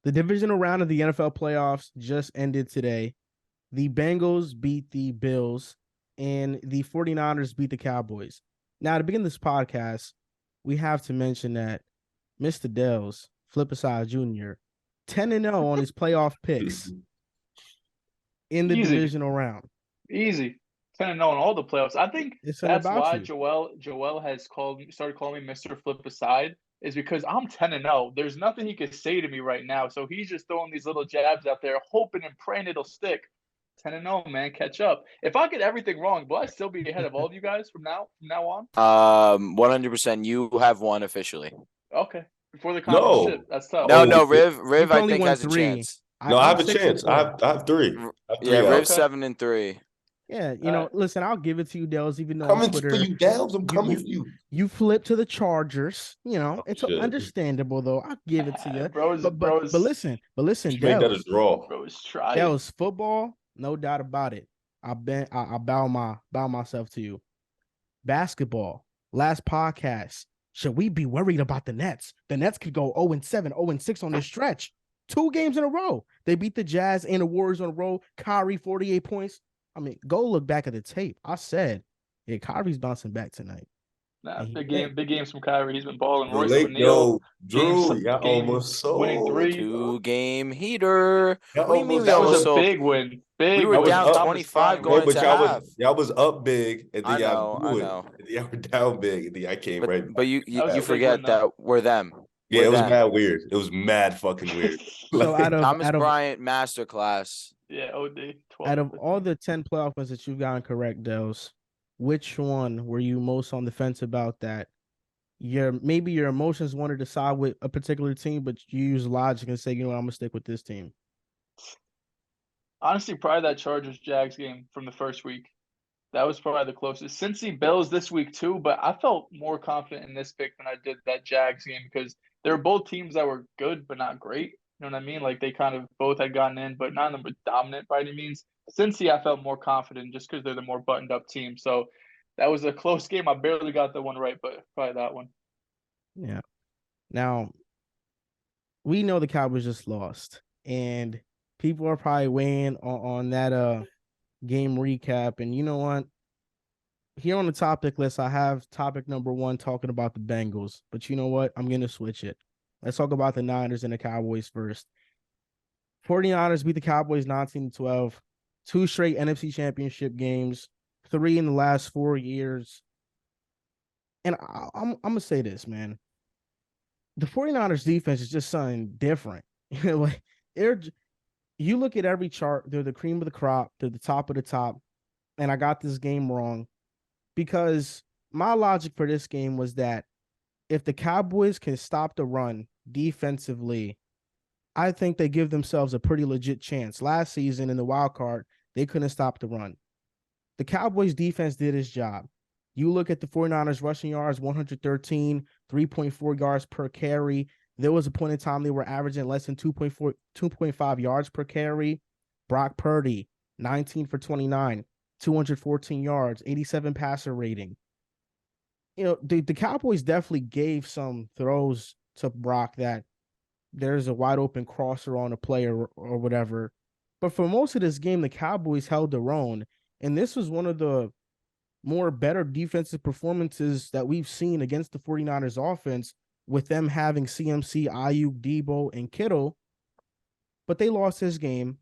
The divisional round of the NFL playoffs just ended today. The Bengals beat the Bills, and the 49ers beat the Cowboys. Now, to begin this podcast, we have to mention that Mr. Dehls, Flipperside Jr., 10-0 on his playoff picks in the Easy. divisional round. Easy. 10-0 on all the playoffs. I think It's that's about why you. Joel has started calling me Mr. Flip Aside, is because I'm 10-0. There's nothing he could say to me right now. So he's just throwing these little jabs out there, hoping and praying it'll stick. 10-0, man. Catch up. If I get everything wrong, will I still be ahead of all of you guys from now on? 100%. You have won officially. Okay. Before the conference No. ship. That's tough. No, You've Riv, I only think won has a 3. chance. No, I have a 6 chance. and 4. I have 3. Yeah, Riv's Okay. 7-3. Yeah, listen, I'll give it to you, Dehls, even though Coming on Twitter, for you, Dehls. I'm coming for you. You flipped to the Chargers. It's shit. understandable, though. I'll give it to you. But listen, Just make that a draw. Bro's trying. Dehls, football, no doubt about it. I bow myself to you. Basketball, last podcast. Should we be worried about the Nets? The Nets could go 0-7, 0-6 on this stretch. 2 games in a row. They beat the Jazz and the Warriors on a row. Kyrie, 48 points. I mean, go look back at the tape. I said, yeah, Kyrie's bouncing back tonight. Nah, big games from Kyrie. He's been balling. Royce Yo, O'Neal. Drew, y'all almost sold. Winning 3. 2-game heater. Y'all What do you mean we That was almost a sold? big win. We were down 25 going to half. Y'all was up big, and then I know. Y'all were down big, and then y'all came right back. But you was a big forget win, that we're them. Yeah, We're it was them. mad weird. It was mad fucking weird. So Thomas Bryant masterclass. Yeah, OD. Out of all the 10 playoff wins that you've gotten correct, Dehls, which one were you most on the fence about that maybe your emotions wanted to side with a particular team, but you use logic and say, I'm going to stick with this team? Honestly, probably that Chargers-Jags game from the first week. That was probably the closest. Cincy-Bills this week too, but I felt more confident in this pick than I did that Jags game because they were both teams that were good but not great. You know what I mean? Like they kind of both had gotten in, but none of them were dominant by any means. Cincy, I felt more confident just because they're the more buttoned-up team. So that was a close game. I barely got that one right, but probably that one. Yeah. Now, we know the Cowboys just lost, and people are probably weighing on that game recap. And you know what? Here on the topic list, I have topic number 1 talking about the Bengals. But you know what? I'm going to switch it. Let's talk about the Niners and the Cowboys first. 49ers beat the Cowboys 19-12. 2 straight NFC Championship games. 3 in the last 4 years. And I'm going to say this, man. The 49ers defense is just something different. Like you look at every chart, they're the cream of the crop, they're the top of the top. And I got this game wrong because my logic for this game was that if the Cowboys can stop the run defensively, I think they give themselves a pretty legit chance. Last season in the wild card, they couldn't stop the run. The Cowboys defense did its job. You look at the 49ers rushing yards, 113, 3.4 yards per carry. There was a point in time they were averaging less than 2.5 yards per carry. Brock Purdy, 19 for 29, 214 yards, 87 passer rating. The Cowboys definitely gave some throws to Brock that there's a wide open crosser on a player or whatever. But for most of this game, the Cowboys held their own. And this was one of the more better defensive performances that we've seen against the 49ers offense with them having CMC, Ayuk, Debo, and Kittle. But they lost this game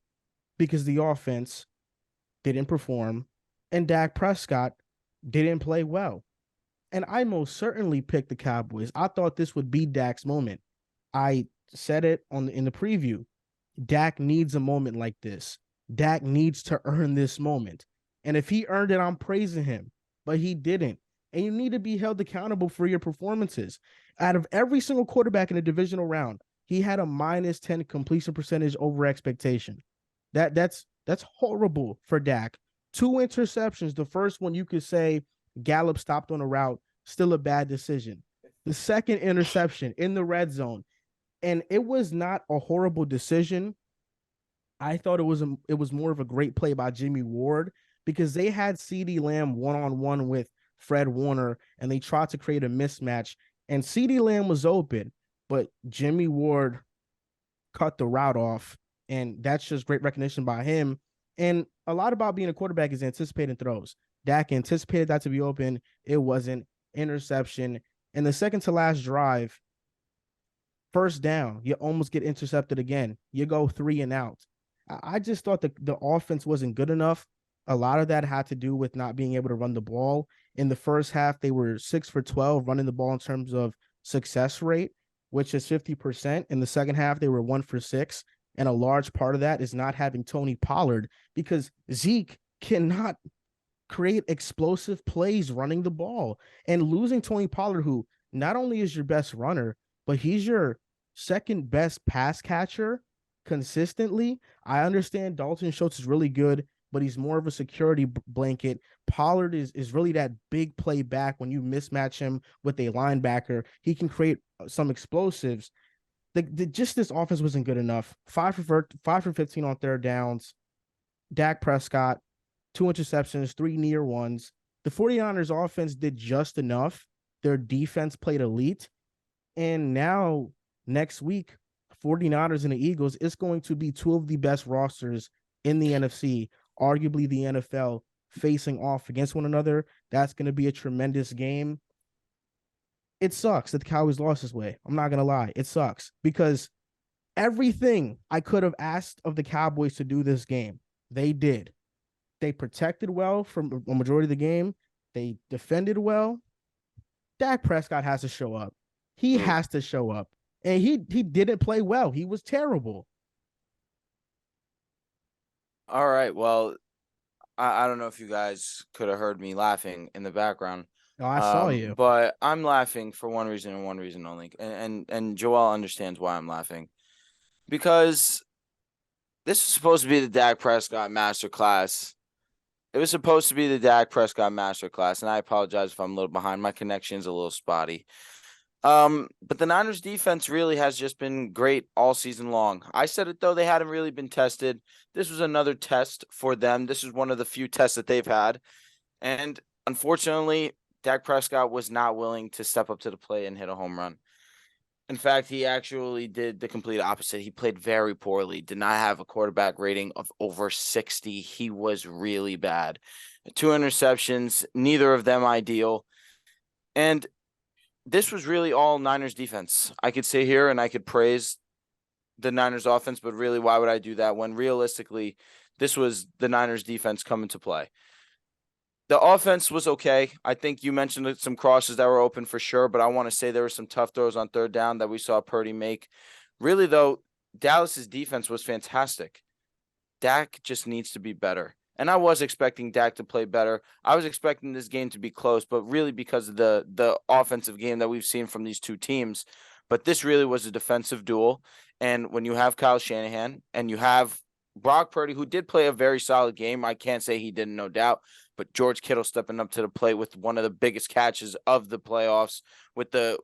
because the offense didn't perform and Dak Prescott didn't play well. And I most certainly picked the Cowboys. I thought this would be Dak's moment. I said it in the preview. Dak needs a moment like this. Dak needs to earn this moment. And if he earned it, I'm praising him. But he didn't. And you need to be held accountable for your performances. Out of every single quarterback in the divisional round, he had a -10 completion percentage over expectation. That's horrible for Dak. 2 interceptions. The first one you could say Gallup stopped on a route, still a bad decision. The second interception in the red zone. And it was not a horrible decision. I thought it was more of a great play by Jimmy Ward because they had CeeDee Lamb one-on-one with Fred Warner, and they tried to create a mismatch. And CeeDee Lamb was open, but Jimmy Ward cut the route off. And that's just great recognition by him. And a lot about being a quarterback is anticipating throws. Dak anticipated that to be open. It wasn't. Interception. And the second to last drive, first down, you almost get intercepted again. You go 3 and out. I just thought the offense wasn't good enough. A lot of that had to do with not being able to run the ball. In the first half, they were 6 for 12 running the ball in terms of success rate, which is 50%. In the second half, they were 1 for 6. And a large part of that is not having Tony Pollard, because Zeke cannot create explosive plays running the ball. And losing Tony Pollard, who not only is your best runner, but he's your second best pass catcher consistently. I understand Dalton Schultz is really good, but he's more of a security blanket. Pollard is really that big play back. When you mismatch him with a linebacker, he can create some explosives. Just this offense wasn't good enough. 5 for 15 on third downs. Dak Prescott, 2 interceptions, 3 near ones. The 49ers offense did just enough. Their defense played elite. And now next week, 49ers and the Eagles, it's going to be 2 of the best rosters in the NFC, arguably the NFL, facing off against one another. That's going to be a tremendous game. It sucks that the Cowboys lost this way. I'm not going to lie. It sucks because everything I could have asked of the Cowboys to do this game, they did. They protected well for a majority of the game. They defended well. Dak Prescott has to show up. He has to show up. And he didn't play well. He was terrible. All right. Well, I don't know if you guys could have heard me laughing in the background. Oh, I saw you. But I'm laughing for one reason and one reason only. And Joel understands why I'm laughing. Because this is supposed to be the Dak Prescott masterclass. It was supposed to be the Dak Prescott masterclass, and I apologize if I'm a little behind. My connection's a little spotty. But the Niners defense really has just been great all season long. I said it, though, they hadn't really been tested. This was another test for them. This is one of the few tests that they've had. And unfortunately, Dak Prescott was not willing to step up to the plate and hit a home run. In fact, he actually did the complete opposite. He played very poorly, did not have a quarterback rating of over 60. He was really bad. 2 interceptions, neither of them ideal. And this was really all Niners defense. I could sit here and I could praise the Niners offense, but really, why would I do that when realistically, this was the Niners defense coming to play? The offense was okay. I think you mentioned some crosses that were open for sure, but I want to say there were some tough throws on third down that we saw Purdy make. Really, though, Dallas's defense was fantastic. Dak just needs to be better. And I was expecting Dak to play better. I was expecting this game to be close, but really because of the offensive game that we've seen from these two teams. But this really was a defensive duel. And when you have Kyle Shanahan and you have Brock Purdy, who did play a very solid game, I can't say he didn't, no doubt. But George Kittle stepping up to the plate with one of the biggest catches of the playoffs, with the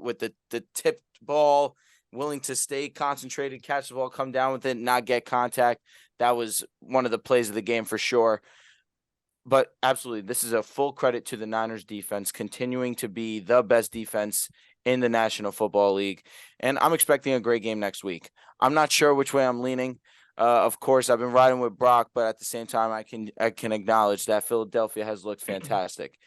tipped ball, willing to stay concentrated, catch the ball, come down with it, not get contact. That was one of the plays of the game for sure. But absolutely, this is a full credit to the Niners defense, continuing to be the best defense in the National Football League. And I'm expecting a great game next week. I'm not sure which way I'm leaning. Of course, I've been riding with Brock, but at the same time, I can acknowledge that Philadelphia has looked fantastic.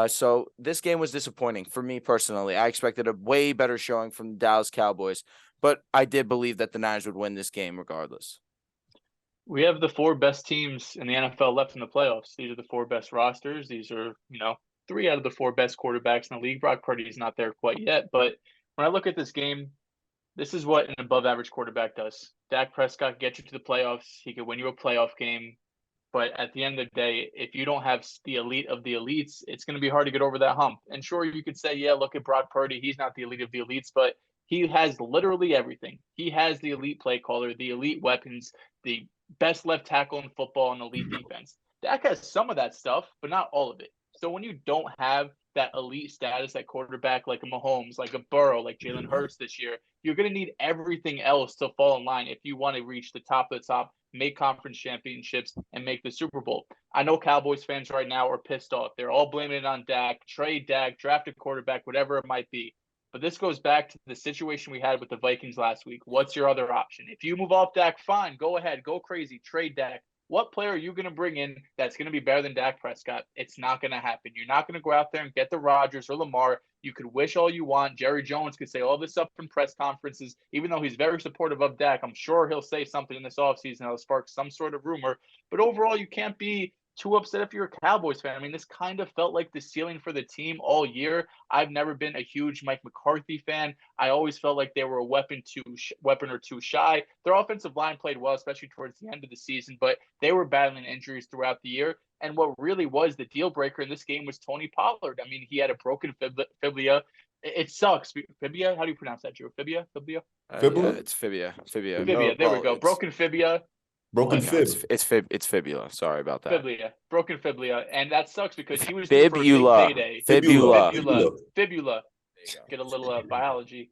So this game was disappointing for me personally. I expected a way better showing from the Dallas Cowboys, but I did believe that the Niners would win this game regardless. We have the 4 best teams in the NFL left in the playoffs. These are the 4 best rosters. These are, 3 out of the 4 best quarterbacks in the league. Brock Purdy is not there quite yet, but when I look at this game, this is what an above-average quarterback does. Dak Prescott gets you to the playoffs. He could win you a playoff game. But at the end of the day, if you don't have the elite of the elites, it's going to be hard to get over that hump. And sure, you could say, yeah, look at Brock Purdy. He's not the elite of the elites, but he has literally everything. He has the elite play caller, the elite weapons, the best left tackle in football, and elite defense. Dak has some of that stuff, but not all of it. So when you don't have that elite status at quarterback, like a Mahomes, like a Burrow, like Jalen Hurts this year, you're going to need everything else to fall in line if you want to reach the top of the top, make conference championships, and make the Super Bowl. I know Cowboys fans right now are pissed off. They're all blaming it on Dak, trade Dak, draft a quarterback, whatever it might be. But this goes back to the situation we had with the Vikings last week. What's your other option? If you move off Dak, fine, go ahead, go crazy, trade Dak. What player are you going to bring in that's going to be better than Dak Prescott? It's not going to happen. You're not going to go out there and get the Rodgers or Lamar. You could wish all you want. Jerry Jones could say all this stuff in press conferences, even though he's very supportive of Dak. I'm sure he'll say something in this offseason that'll spark some sort of rumor. But overall, you can't be too upset if you're a Cowboys fan. I mean, this kind of felt like the ceiling for the team all year. I've never been a huge Mike McCarthy fan. I always felt like they were a weapon or two shy. Their offensive line played well, especially towards the end of the season, but they were battling injuries throughout the year. And what really was the deal breaker in this game was Tony Pollard. I mean, he had a broken fibula. It sucks. Fibia? How do you pronounce that, Drew? Fibia? Yeah, it's fibia. Fibia. There we go. Broken fibia. Broken fib. It's fibula. Sorry about that. Fibula. Broken fibula. And that sucks because he was due for a big payday. Fibula. Get a little biology.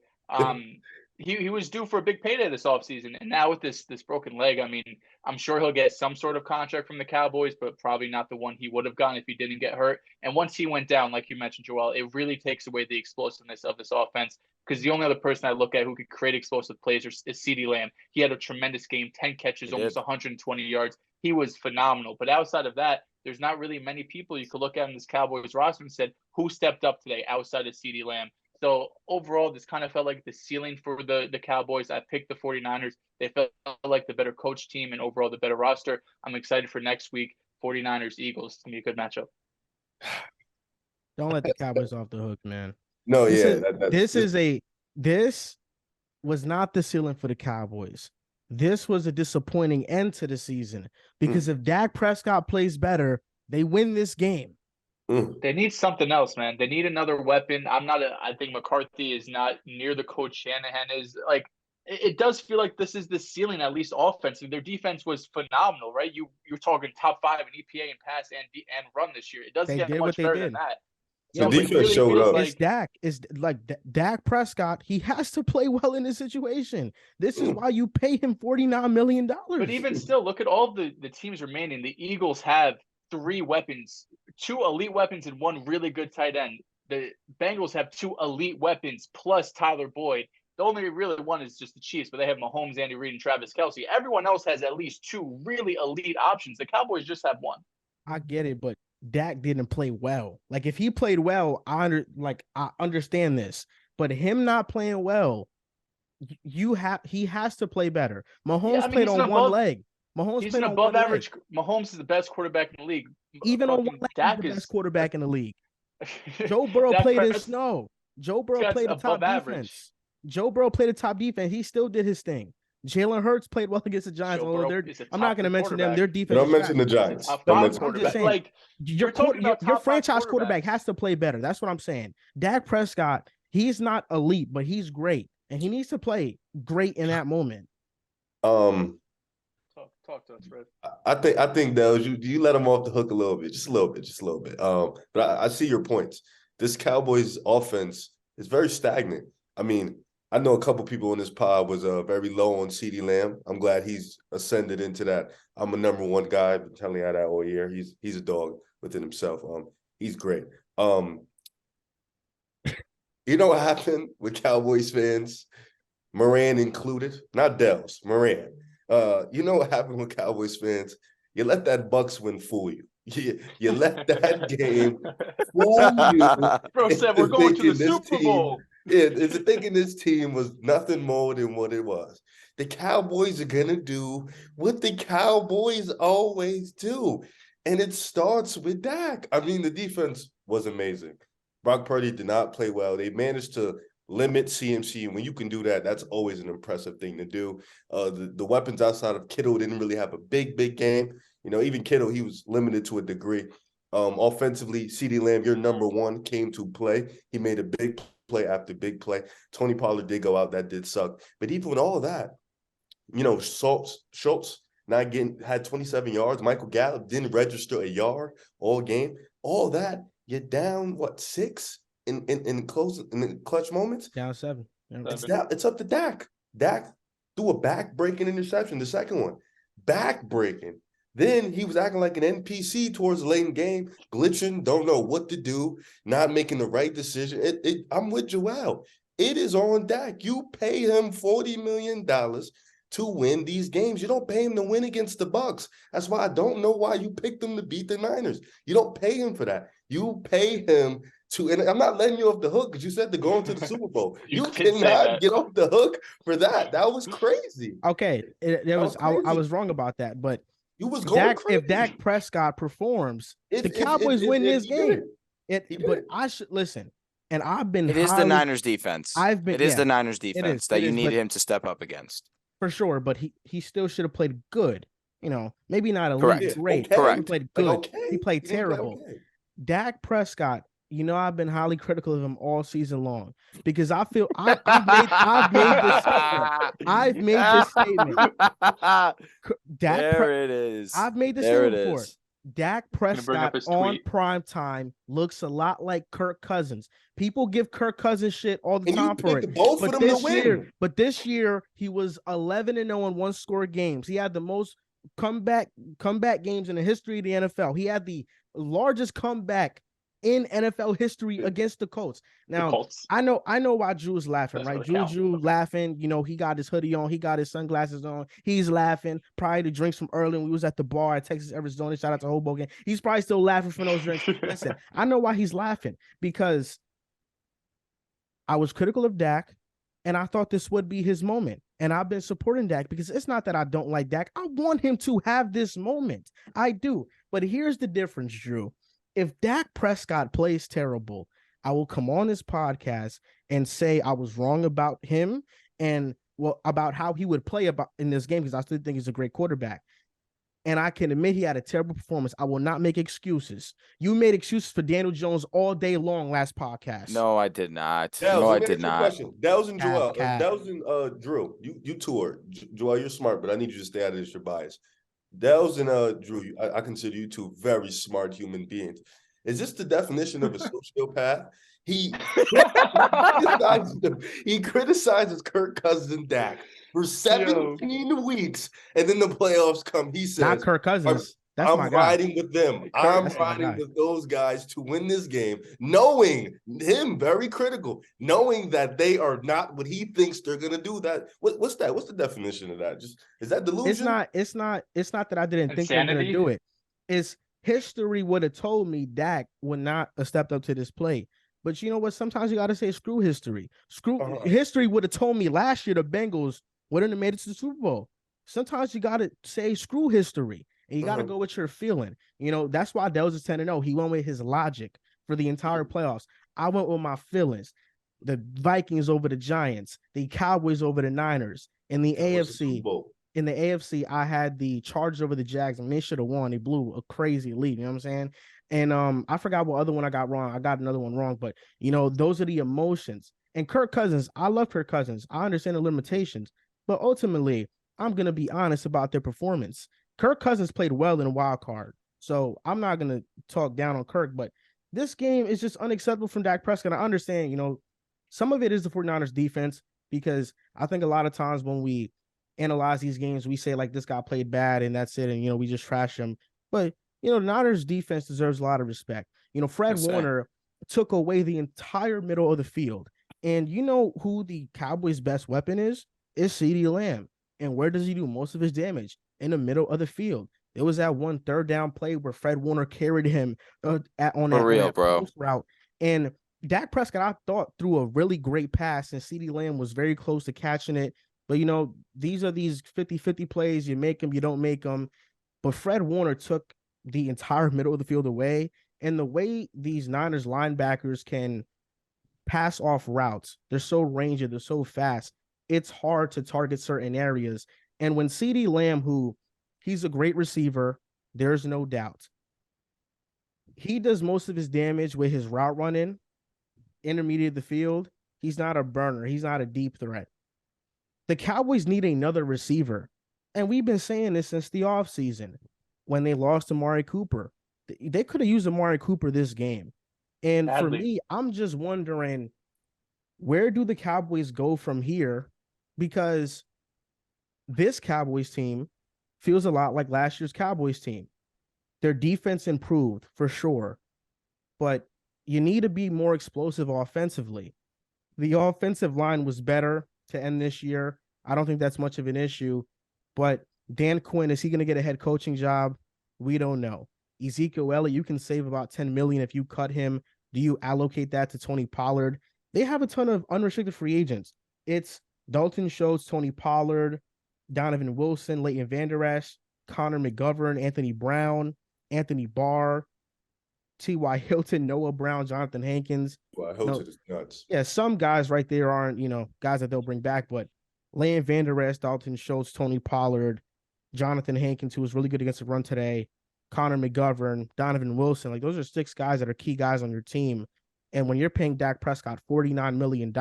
He was due for a big payday this offseason. And now with this broken leg, I mean, I'm sure he'll get some sort of contract from the Cowboys, but probably not the one he would have gotten if he didn't get hurt. And once he went down, like you mentioned, Joel, it really takes away the explosiveness of this offense. Because the only other person I look at who could create explosive plays is CeeDee Lamb. He had a tremendous game, 10 catches, almost 120 yards. He was phenomenal. But outside of that, there's not really many people you could look at in this Cowboys roster and said, who stepped up today outside of CeeDee Lamb? So overall, this kind of felt like the ceiling for the Cowboys. I picked the 49ers. They felt like the better coach team and overall the better roster. I'm excited for next week, 49ers-Eagles. It's going to be a good matchup. Don't let the Cowboys off the hook, man. No, This was not the ceiling for the Cowboys. This was a disappointing end to the season because if Dak Prescott plays better, they win this game. They need something else, man. They need another weapon. I think McCarthy is not near the coach Shanahan is. Like, it does feel like this is the ceiling, at least offensively. Their defense was phenomenal, right? You're talking top 5 in EPA and pass and run this year. It doesn't get much better than that. So defense really showed up. It's Dak. It's like Dak Prescott. He has to play well in this situation. This is why you pay him $49 million. But even still, look at all the teams remaining. The Eagles have 3 weapons, 2 elite weapons and 1 really good tight end. The Bengals have 2 elite weapons plus Tyler Boyd. The only really one is just the Chiefs, but they have Mahomes, Andy Reid, and Travis Kelce. Everyone else has at least 2 really elite options. The Cowboys just have 1. I get it, but Dak didn't play well. Like, if he played well, I understand this. But him not playing well, he has to play better. Mahomes played on one leg. He's an above average. Mahomes is the best quarterback in the league. Even on one leg, Dak is the best quarterback in the league. Joe Burrow played in snow. Joe Burrow played the top defense. Joe Burrow played the top defense. He still did his thing. Jalen Hurts played well against the Giants. I'm not going to mention them. Their defense. Don't mention the Giants. I'm just saying, like, your franchise quarterback has to play better. That's what I'm saying. Dak Prescott, he's not elite, but he's great, and he needs to play great in that moment. Talk to us, Fred. I think Dehls, you let him off the hook a little bit, just a little bit. But I see your points. This Cowboys offense is very stagnant. I mean, I know a couple people in this pod was very low on CeeDee Lamb. I'm glad he's ascended into that. I'm a number 1 guy. I've been telling you that all year. He's a dog within himself. He's great. You know what happened with Cowboys fans, Moran included? Not Dehls, Moran. You know what happened with Cowboys fans? You let that Bucks win fool you. You let that game fool you. Bro said we're going to the Super Bowl. It's thinking this team was nothing more than what it was. The Cowboys are going to do what the Cowboys always do. And it starts with Dak. I mean, the defense was amazing. Brock Purdy did not play well. They managed to limit CMC. And when you can do that, that's always an impressive thing to do. The weapons outside of Kittle didn't really have a big game. You know, even Kittle, he was limited to a degree. Offensively, CeeDee Lamb, your number 1, came to play. He made a big play after big play. Tony Pollard did go out. That did suck. But even with all of that, you know, Schultz had 27 yards. Michael Gallup didn't register a yard all game. All that, you're down, 6 in the clutch moments? Down 7. It's up to Dak. Dak threw a back-breaking interception, the second one. Back-breaking. Then he was acting like an NPC towards the late game, glitching, don't know what to do, not making the right decision. I'm with Joel. It is on Dak. You pay him $40 million to win these games. You don't pay him to win against the Bucks. That's why I don't know why you picked him to beat the Niners. You don't pay him for that. You pay him to, and I'm not letting you off the hook because you said to go into the Super Bowl. You You did say cannot that. get off the hook for that. That was crazy. Okay, I was wrong about that, but You was going crazy. if Dak Prescott performs, If- the Cowboys win this he did game. He But did. I should listen, and I've been. It is the Niners defense. It is the Niners defense that you need him to step up against. For sure, but he still should have played good. You know, maybe not Correct. elite great. Okay. Correct. He played good. Like, okay. He played He didn't play terrible. okay. Dak Prescott, you know, I've been highly critical of him all season long because I feel I've made this statement. There it is. I've made this There statement it before. is. Dak bring up Prescott his on tweet. prime time looks a lot like Kirk Cousins. People give Kirk Cousins shit all the And you time for picked it. both of them to win. This year he was 11-0 in one-score games. He had the most comeback games in the history of the NFL. He had the largest comeback in NFL history against the Colts. Now, Colts. I know why Drew's laughing, That's right? what counts. Drew laughing. You know, he got his hoodie on, he got his sunglasses on. He's laughing. Probably the drinks from early when we was at the bar at Texas, Arizona. Shout out to Hoboken. He's probably still laughing from those drinks. Listen, I know why he's laughing because I was critical of Dak, and I thought this would be his moment. And I've been supporting Dak because it's not that I don't like Dak. I want him to have this moment. I do. But here's the difference, Drew. If Dak Prescott plays terrible, I will come on this podcast and say I was wrong about him and about how he would play in this game because I still think he's a great quarterback. And I can admit he had a terrible performance. I will not make excuses. You made excuses for Daniel Jones all day long last podcast. No, I did not. Dehls, No, I let me did ask you a not. question. Dehls and Joel. Cap. Dehls and Drew. You two are Joel. You're smart, but I need you to stay out of this. Your bias. Dehls and Drew. I consider you two very smart human beings. Is this the definition of a sociopath? He criticizes Kirk Cousins and Dak for 17 weeks, and then the playoffs come. He says, not Kirk Cousins. That's my I'm guy. riding with them. I'm That's my riding guy. with those guys to win this game, knowing him very critical, knowing that they are not what he thinks they're gonna do. That what's that? What's the definition of that? Just is that delusion? It's not that I didn't think they were gonna Insanity? do it. It's history would have told me Dak would not have stepped up to this plate. But you know what? Sometimes you got to say screw history. History would have told me last year the Bengals wouldn't have made it to the Super Bowl. Sometimes you got to say screw history, and you got to go with your feeling. You know, that's why Dehls is 10-0. He went with his logic for the entire playoffs. I went with my feelings. The Vikings over the Giants, the Cowboys over the Niners, and the AFC. In the AFC, I had the Chargers over the Jags, and they should have won. They blew a crazy lead. You know what I'm saying? And I forgot what other one I got wrong. I got another one wrong, but you know, those are the emotions. And Kirk Cousins, I love Kirk Cousins. I understand the limitations, but ultimately, I'm gonna be honest about their performance. Kirk Cousins played well in a wild card, so I'm not gonna talk down on Kirk. But this game is just unacceptable from Dak Prescott. I understand, you know, some of it is the 49ers defense because I think a lot of times when we analyze these games, we say like this guy played bad and that's it, and you know we just trash him. But you know, the Niners defense deserves a lot of respect. You know, Fred Warner took away the entire middle of the field. And you know who the Cowboys' best weapon is? It's CeeDee Lamb. And where does he do most of his damage? In the middle of the field. It was that one third down play where Fred Warner carried him on that post route. And Dak Prescott, I thought, threw a really great pass, and CeeDee Lamb was very close to catching it. But, you know, these are these 50-50 plays. You make them, you don't make them. But Fred Warner took the entire middle of the field away. And the way these Niners linebackers can pass off routes, they're so rangy, they're so fast, it's hard to target certain areas. And when CeeDee Lamb, who he's a great receiver, there's no doubt, he does most of his damage with his route running, intermediate of the field. He's not a burner. He's not a deep threat. The Cowboys need another receiver. And we've been saying this since the offseason. When they lost Amari Cooper, they could have used Amari Cooper this game. And for me, I'm just wondering, where do the Cowboys go from here? Because this Cowboys team feels a lot like last year's Cowboys team. Their defense improved for sure, but you need to be more explosive offensively. The offensive line was better to end this year. I don't think that's much of an issue. But Dan Quinn, is he going to get a head coaching job? We don't know. Ezekiel Elliott, you can save about $10 million if you cut him. Do you allocate that to Tony Pollard? They have a ton of unrestricted free agents. It's Dalton Schultz, Tony Pollard, Donovan Wilson, Leighton Vander Esch, Connor McGovern, Anthony Brown, Anthony Barr, T.Y. Hilton, Noah Brown, Jonathan Hankins. Well, Hilton is nuts. Yeah, some guys right there aren't, guys that they'll bring back, but Leighton Vander Esch, Dalton Schultz, Tony Pollard, Jonathan Hankins, who was really good against the run today, Connor McGovern, Donovan Wilson. Like, those are 6 guys that are key guys on your team. And when you're paying Dak Prescott $49 million,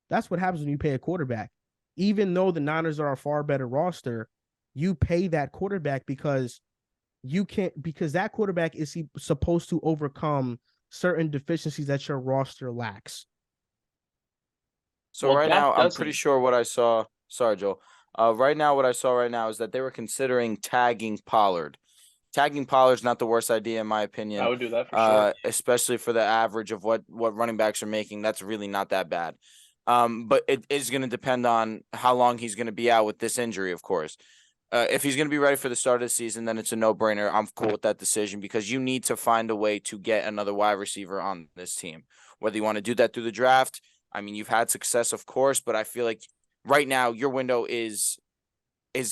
that's what happens when you pay a quarterback. Even though the Niners are a far better roster, you pay that quarterback because that quarterback is supposed to overcome certain deficiencies that your roster lacks. So right now, I'm pretty sure what I saw. Sorry, Joel. Right now, what I saw right now is that they were considering tagging Pollard. Tagging Pollard's not the worst idea, in my opinion. I would do that for sure. Especially for the average of what running backs are making. That's really not that bad. But it is going to depend on how long he's going to be out with this injury, of course. If he's going to be ready for the start of the season, then it's a no-brainer. I'm cool with that decision because you need to find a way to get another wide receiver on this team. Whether you want to do that through the draft, I mean, you've had success, of course, but I feel like right now your window is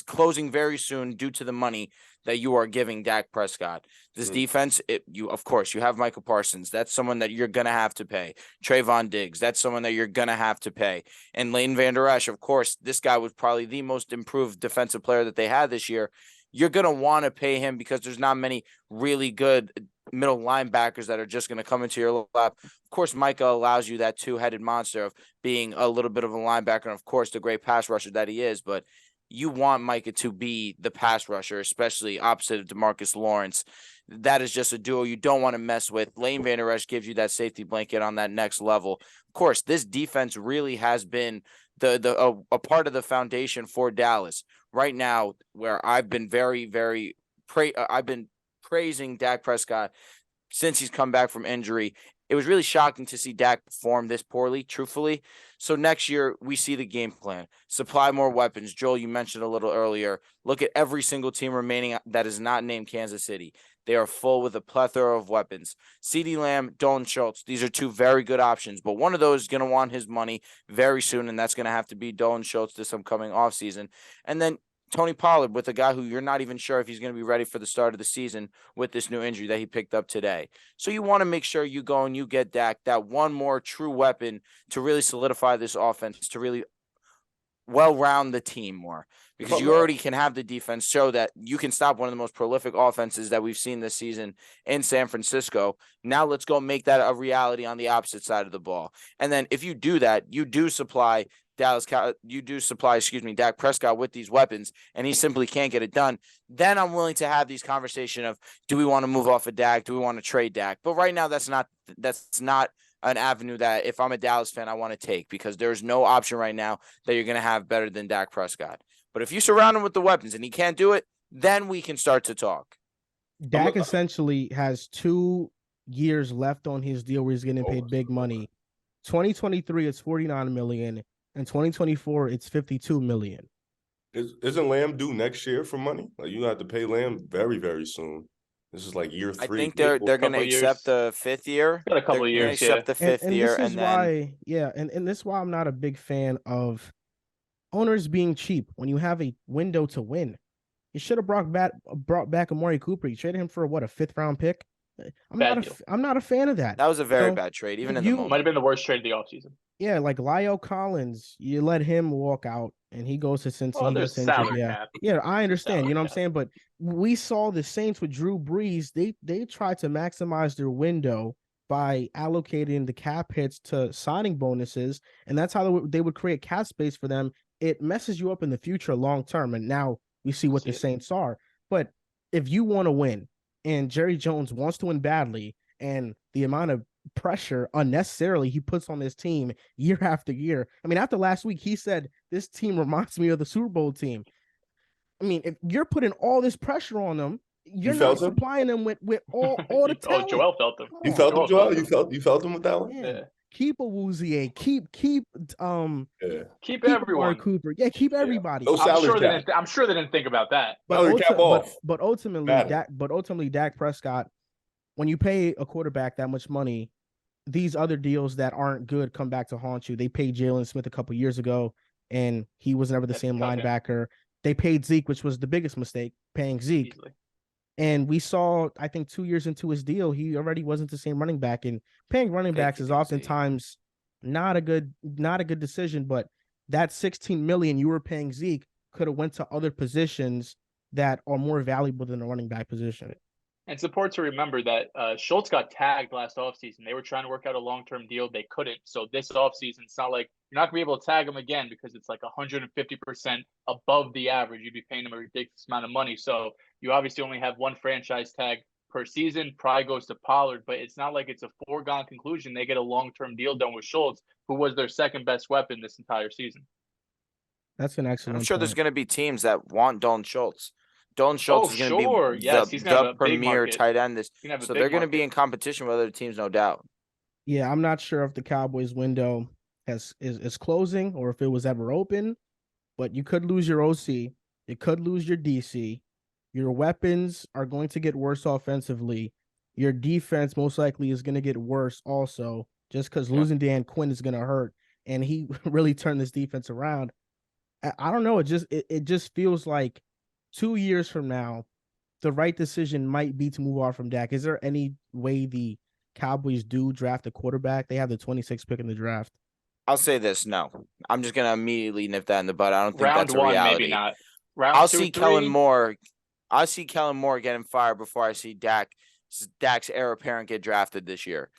closing very soon due to the money that you are giving Dak Prescott. This defense, you have Michael Parsons. That's someone that you're going to have to pay. Trayvon Diggs, that's someone that you're going to have to pay. And Leighton Vander Esch, of course, this guy was probably the most improved defensive player that they had this year. You're going to want to pay him because there's not many really good middle linebackers that are just going to come into your lap. Of course, Micah allows you that two-headed monster of being a little bit of a linebacker and, of course, the great pass rusher that he is, but you want Micah to be the pass rusher, especially opposite of DeMarcus Lawrence. That is just a duo you don't want to mess with. Leighton Vander Esch gives you that safety blanket on that next level. Of course, this defense really has been a part of the foundation for Dallas. Right now, where I've been I've been praising Dak Prescott since he's come back from injury. It was really shocking to see Dak perform this poorly, truthfully. So next year, we see the game plan. Supply more weapons. Joel, you mentioned a little earlier. Look at every single team remaining that is not named Kansas City. They are full with a plethora of weapons. CeeDee Lamb, Dalton Schultz, these are 2 very good options. But one of those is going to want his money very soon, and that's going to have to be Dalton Schultz this upcoming offseason. And then Tony Pollard with a guy who you're not even sure if he's going to be ready for the start of the season with this new injury that he picked up today. So you want to make sure you go and you get Dak, that one more true weapon to really solidify this offense, to really well-round the team more. Because you already can have the defense show that you can stop one of the most prolific offenses that we've seen this season in San Francisco. Now let's go make that a reality on the opposite side of the ball. And then if you do that, you do supply Dak Prescott with these weapons, and he simply can't get it done. Then I'm willing to have these conversations of, do we want to move off of Dak? Do we want to trade Dak? But right now, that's not an avenue that if I'm a Dallas fan, I want to take, because there's no option right now that you're going to have better than Dak Prescott. But if you surround him with the weapons and he can't do it, then we can start to talk. Dak essentially has 2 years left on his deal where he's getting paid big money. 2023, it's $49 million. In 2024, it's $52 million. Isn't Lamb due next year for money? Like, you have to pay Lamb very, very soon. This is like year 3. I think they're going to accept the 5th year. Got a couple of years, accept the 5th year, and this is why I'm not a big fan of owners being cheap when you have a window to win. You should have brought back Amari Cooper. You traded him for a 5th round pick. I'm not a fan of that. That was a very bad trade, even in the moment. Might have been the worst trade of the offseason. Yeah, like Lyle Collins, you let him walk out and he goes to Cincinnati. Yeah, I understand. You know what I'm saying? But we saw the Saints with Drew Brees. They tried to maximize their window by allocating the cap hits to signing bonuses, and that's how they would create cap space for them. It messes you up in the future long term, and now we see what the Saints are. But if you want to win, and Jerry Jones wants to win badly, and the amount of pressure unnecessarily he puts on this team year after year. I mean, after last week, he said, this team reminds me of the Super Bowl team. I mean, if you're putting all this pressure on them, you're not supplying them with all the talent. Oh, Joel felt them. You felt them, Joel? You felt them with that one? Yeah. keep Awuzie, keep Yeah. Keep keep Amari everyone. Cooper. Yeah, keep everybody. No salary cap. I'm sure they didn't think about that. Salary cap off. But ultimately, Got it. Dak Prescott, when you pay a quarterback that much money, these other deals that aren't good come back to haunt you. They paid Jalen Smith a couple years ago, and he was never the same linebacker. They paid Zeke, which was the biggest mistake, paying Zeke. Easily. And we saw, I think 2 years into his deal, he already wasn't the same running back. And paying running backs is oftentimes not a good decision. But that $16 million you were paying Zeke could have went to other positions that are more valuable than the running back position. And it's important to remember that Schultz got tagged last offseason. They were trying to work out a long-term deal. They couldn't. So this offseason, it's not like you're not going to be able to tag him again because it's like 150% above the average. You'd be paying him a ridiculous amount of money. So you obviously only have one franchise tag per season. Probably goes to Pollard, but it's not like it's a foregone conclusion. They get a long-term deal done with Schultz, who was their second best weapon this entire season. That's an excellent I'm sure point. there's going to be teams that want Dalton Schultz. Dalton Schultz is going to be the premier tight end. So they're going to be in competition with other teams, no doubt. Yeah, I'm not sure if the Cowboys window is closing or if it was ever open, but you could lose your OC. You could lose your DC. Your weapons are going to get worse offensively. Your defense most likely is going to get worse also, just because losing Dan Quinn is going to hurt, and he really turned this defense around. I don't know. It just feels like 2 years from now, the right decision might be to move on from Dak. Is there any way the Cowboys do draft a quarterback? They have the 26th pick in the draft. I'll say this, no. I'm just going to immediately nip that in the bud. I don't think that's a reality. Maybe not. Round I'll 2, see 3. Kellen Moore. I'll see Kellen Moore getting fired before I see Dak's heir apparent get drafted this year.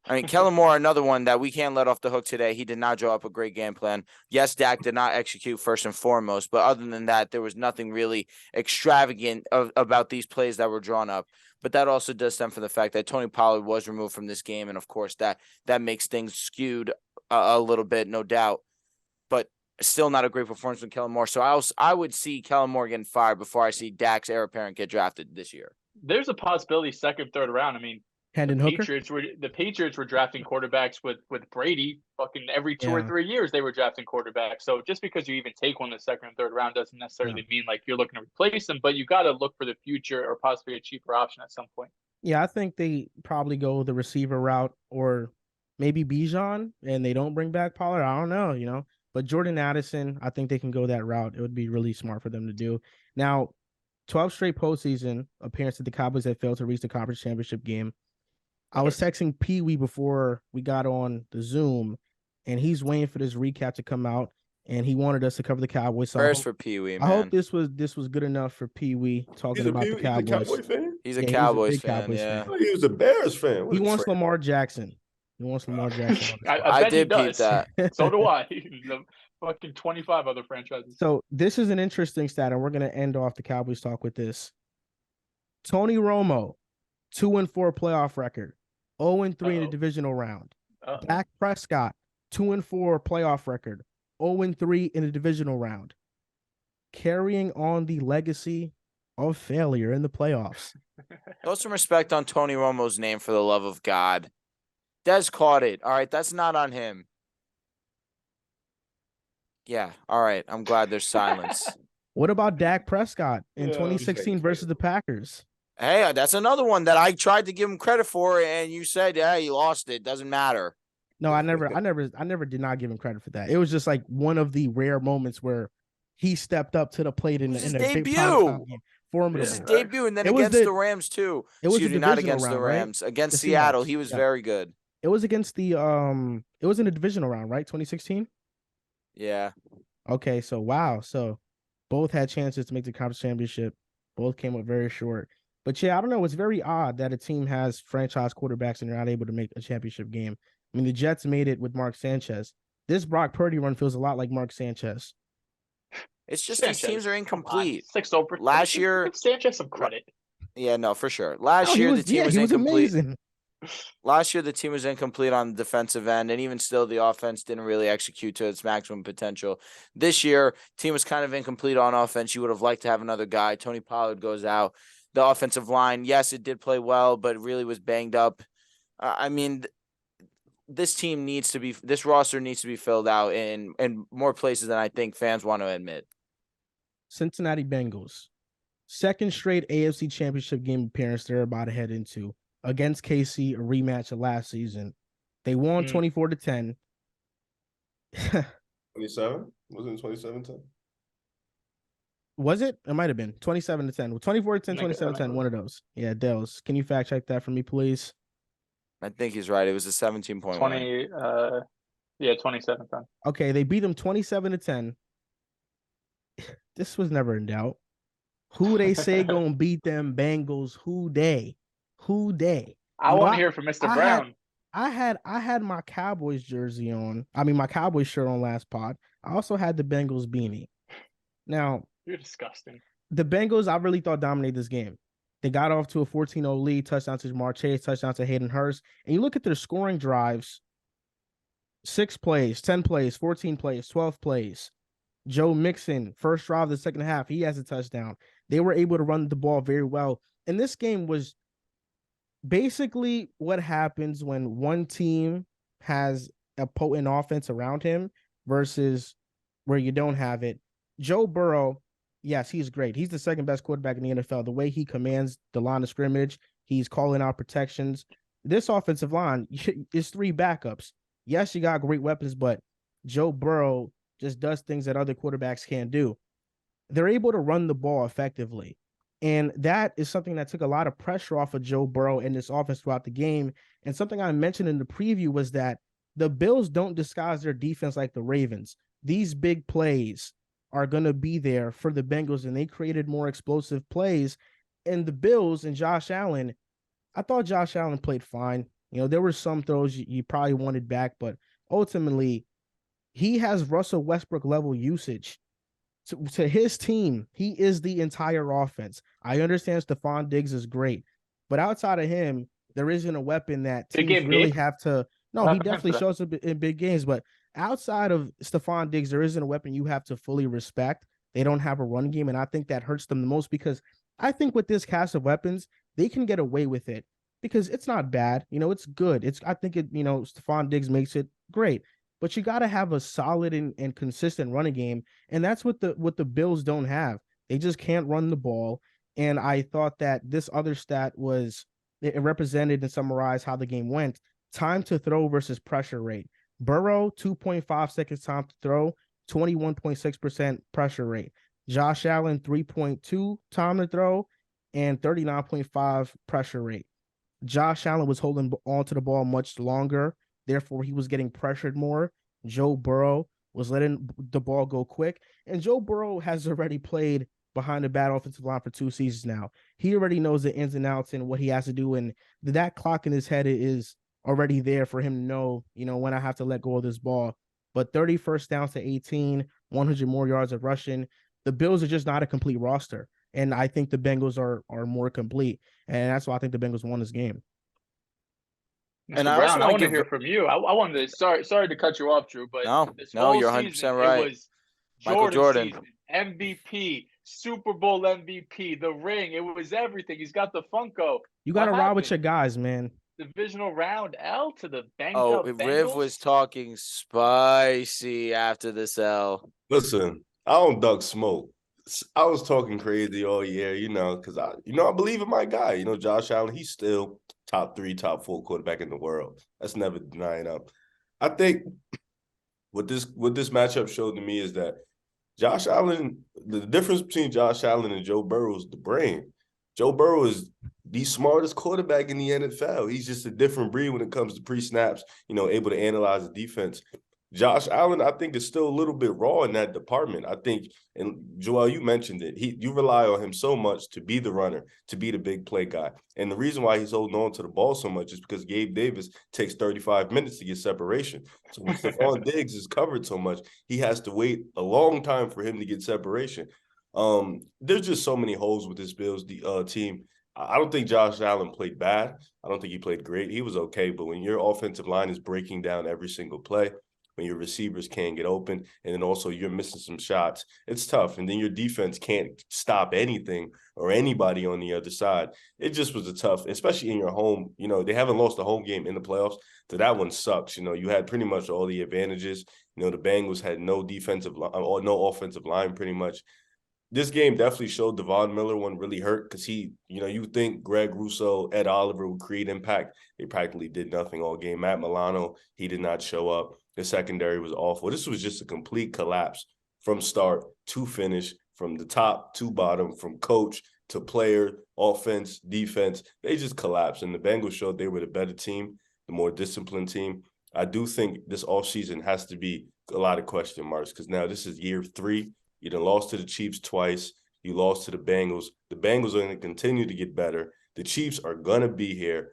I mean, Kellen Moore, another one that we can't let off the hook today. He did not draw up a great game plan. Yes, Dak did not execute first and foremost, but other than that, there was nothing really extravagant about these plays that were drawn up. But that also does stem from the fact that Tony Pollard was removed from this game, and of course that makes things skewed a little bit, no doubt. But still not a great performance from Kellen Moore. So I would see Kellen Moore getting fired before I see Dak's heir apparent get drafted this year. There's a possibility second, third round. I mean, the Patriots were drafting quarterbacks with Brady fucking every 2 or 3 years they were drafting quarterbacks. So just because you even take one in the second and third round doesn't necessarily mean like you're looking to replace them, but you got to look for the future or possibly a cheaper option at some point. Yeah, I think they probably go the receiver route or maybe Bijan and they don't bring back Pollard. I don't know, But Jordan Addison, I think they can go that route. It would be really smart for them to do. Now, 12 straight postseason appearances the Cowboys have failed to reach the conference championship game. I was texting Pee Wee before we got on the Zoom, and he's waiting for this recap to come out, and he wanted us to cover the Cowboys. So Prayers for Pee Wee, man. I hope this was good enough for Pee Wee talking about the Cowboys. He's a Cowboy fan? He's a Cowboys fan, Cowboys yeah. fan. He was a Bears fan. He wants Lamar Jackson. I did peep that. So do I. The fucking 25 other franchises. So this is an interesting stat, and we're going to end off the Cowboys talk with this. Tony Romo, 2-4 playoff record. 0-3 in the divisional round. Dak Prescott, 2-4 playoff record. 0-3 in the divisional round. Carrying on the legacy of failure in the playoffs. Throw some respect on Tony Romo's name, for the love of God. Dez caught it. All right, that's not on him. Yeah, all right. I'm glad there's silence. What about Dak Prescott in 2016 versus the Packers? Hey, that's another one that I tried to give him credit for, and you said, "Yeah, he lost it. Doesn't matter." No, I never did not give him credit for that. It was just like one of the rare moments where he stepped up to the plate in the debut. Big formidable. His debut, and then against the Rams too. It was not against the Rams, right? Against Seattle. He was very good. It was against the it was in the divisional round, right? 2016. Yeah. Okay, so wow, so both had chances to make the conference championship. Both came up very short. But yeah, I don't know. It's very odd that a team has franchise quarterbacks and they're not able to make a championship game. I mean, the Jets made it with Mark Sanchez. This Brock Purdy run feels a lot like Mark Sanchez. It's just these teams are incomplete. Last year, give Sanchez some credit. Yeah, no, for sure. Last year the team was incomplete. Amazing. Last year the team was incomplete on the defensive end, and even still the offense didn't really execute to its maximum potential. This year, team was kind of incomplete on offense. You would have liked to have another guy. Tony Pollard goes out. The offensive line, yes, it did play well, but really was banged up. I mean, this roster needs to be filled out in more places than I think fans want to admit. Cincinnati Bengals, second straight AFC Championship game appearance they're about to head into against KC, a rematch of last season. They won 24-10. 27? Wasn't it 27-10? Was it? It might have been 27-10. Well, 24-10, 27-10, one of those. Yeah, Dehls. Can you fact check that for me, please? I think he's right. It was a 17-point 27-10. Okay, they beat them 27-10. This was never in doubt. Who they say gonna beat them Bengals? Who they? I want to hear from Mr. Brown. I had my Cowboys jersey on. I mean, my Cowboys shirt on last pod. I also had the Bengals beanie. Now, you're disgusting. The Bengals, I really thought dominated this game. They got off to a 14-0 lead, touchdown to Jamar Chase, touchdown to Hayden Hurst. And you look at their scoring drives, 6 plays, 10 plays, 14 plays, 12 plays. Joe Mixon, first drive of the second half, he has a touchdown. They were able to run the ball very well. And this game was basically what happens when one team has a potent offense around him versus where you don't have it. Joe Burrow, yes, he's great. He's the second best quarterback in the NFL. The way he commands the line of scrimmage, he's calling out protections. This offensive line is 3 backups. Yes, you got great weapons, but Joe Burrow just does things that other quarterbacks can't do. They're able to run the ball effectively. And that is something that took a lot of pressure off of Joe Burrow and this offense throughout the game. And something I mentioned in the preview was that the Bills don't disguise their defense like the Ravens. These big plays are going to be there for the Bengals, and they created more explosive plays. And the Bills and Josh Allen, I thought Josh Allen played fine. You know, there were some throws you probably wanted back, but ultimately he has Russell Westbrook level usage. To his team, he is the entire offense. I understand Stephon Diggs is great, but outside of him, there isn't a weapon that teams really have to. No, he definitely shows up in big games, but outside of Stephon Diggs, there isn't a weapon you have to fully respect. They don't have a run game, and I think that hurts them the most because I think with this cast of weapons, they can get away with it because it's not bad. You know, it's good. I think Stephon Diggs makes it great. But you got to have a solid and consistent running game, and that's what the Bills don't have. They just can't run the ball. And I thought that this other stat it represented and summarized how the game went. Time to throw versus pressure rate. Burrow, 2.5 seconds time to throw, 21.6% pressure rate. Josh Allen, 3.2 time to throw, and 39.5 pressure rate. Josh Allen was holding onto the ball much longer. Therefore, he was getting pressured more. Joe Burrow was letting the ball go quick. And Joe Burrow has already played behind the bad offensive line for 2 seasons now. He already knows the ins and outs and what he has to do. And that clock in his head is already there for him to know, when I have to let go of this ball. But 30 first downs to 18, 100 more yards of rushing. The Bills are just not a complete roster. And I think the Bengals are more complete. And that's why I think the Bengals won this game. Mr. Brown, I want to hear from you. I wanted to sorry to cut you off, Drew, but no, you're 100% right. It was Jordan season, MVP, Super Bowl MVP, the ring. It was everything. He's got the Funko. You got to ride with your guys, man. Divisional round L to the Bengals. Riv was talking spicy after this L. Listen, I don't duck smoke. I was talking crazy all year, because I believe in my guy. Josh Allen, he's still top 3, top 4 quarterback in the world. That's never denying up. I think what this matchup showed to me is that Josh Allen, the difference between Josh Allen and Joe Burrow is the brain. Joe Burrow is the smartest quarterback in the NFL. He's just a different breed when it comes to pre-snaps, able to analyze the defense. Josh Allen, I think, is still a little bit raw in that department. I think, and Joel, you mentioned it, you rely on him so much to be the runner, to be the big play guy. And the reason why he's holding on to the ball so much is because Gabe Davis takes 35 minutes to get separation. So when Stephon Diggs is covered so much, he has to wait a long time for him to get separation. There's just so many holes with this Bills team. I don't think Josh Allen played bad. I don't think he played great. He was okay. But when your offensive line is breaking down every single play, when your receivers can't get open, and then also you're missing some shots. It's tough. And then your defense can't stop anything or anybody on the other side. It just was a tough, especially in your home. They haven't lost a home game in the playoffs, so that one sucks. You had pretty much all the advantages. The Bengals had no defensive line or no offensive line pretty much. This game definitely showed Devon Miller one really hurt because you think Greg Rousseau, Ed Oliver would create impact. They practically did nothing all game. Matt Milano, he did not show up. The secondary was awful. This was just a complete collapse from start to finish, from the top to bottom, from coach to player, offense, defense. They just collapsed, and the Bengals showed they were the better team, the more disciplined team. I do think this offseason has to be a lot of question marks because now this is year 3. You done lost to the Chiefs twice. You lost to the Bengals. The Bengals are going to continue to get better. The Chiefs are going to be here.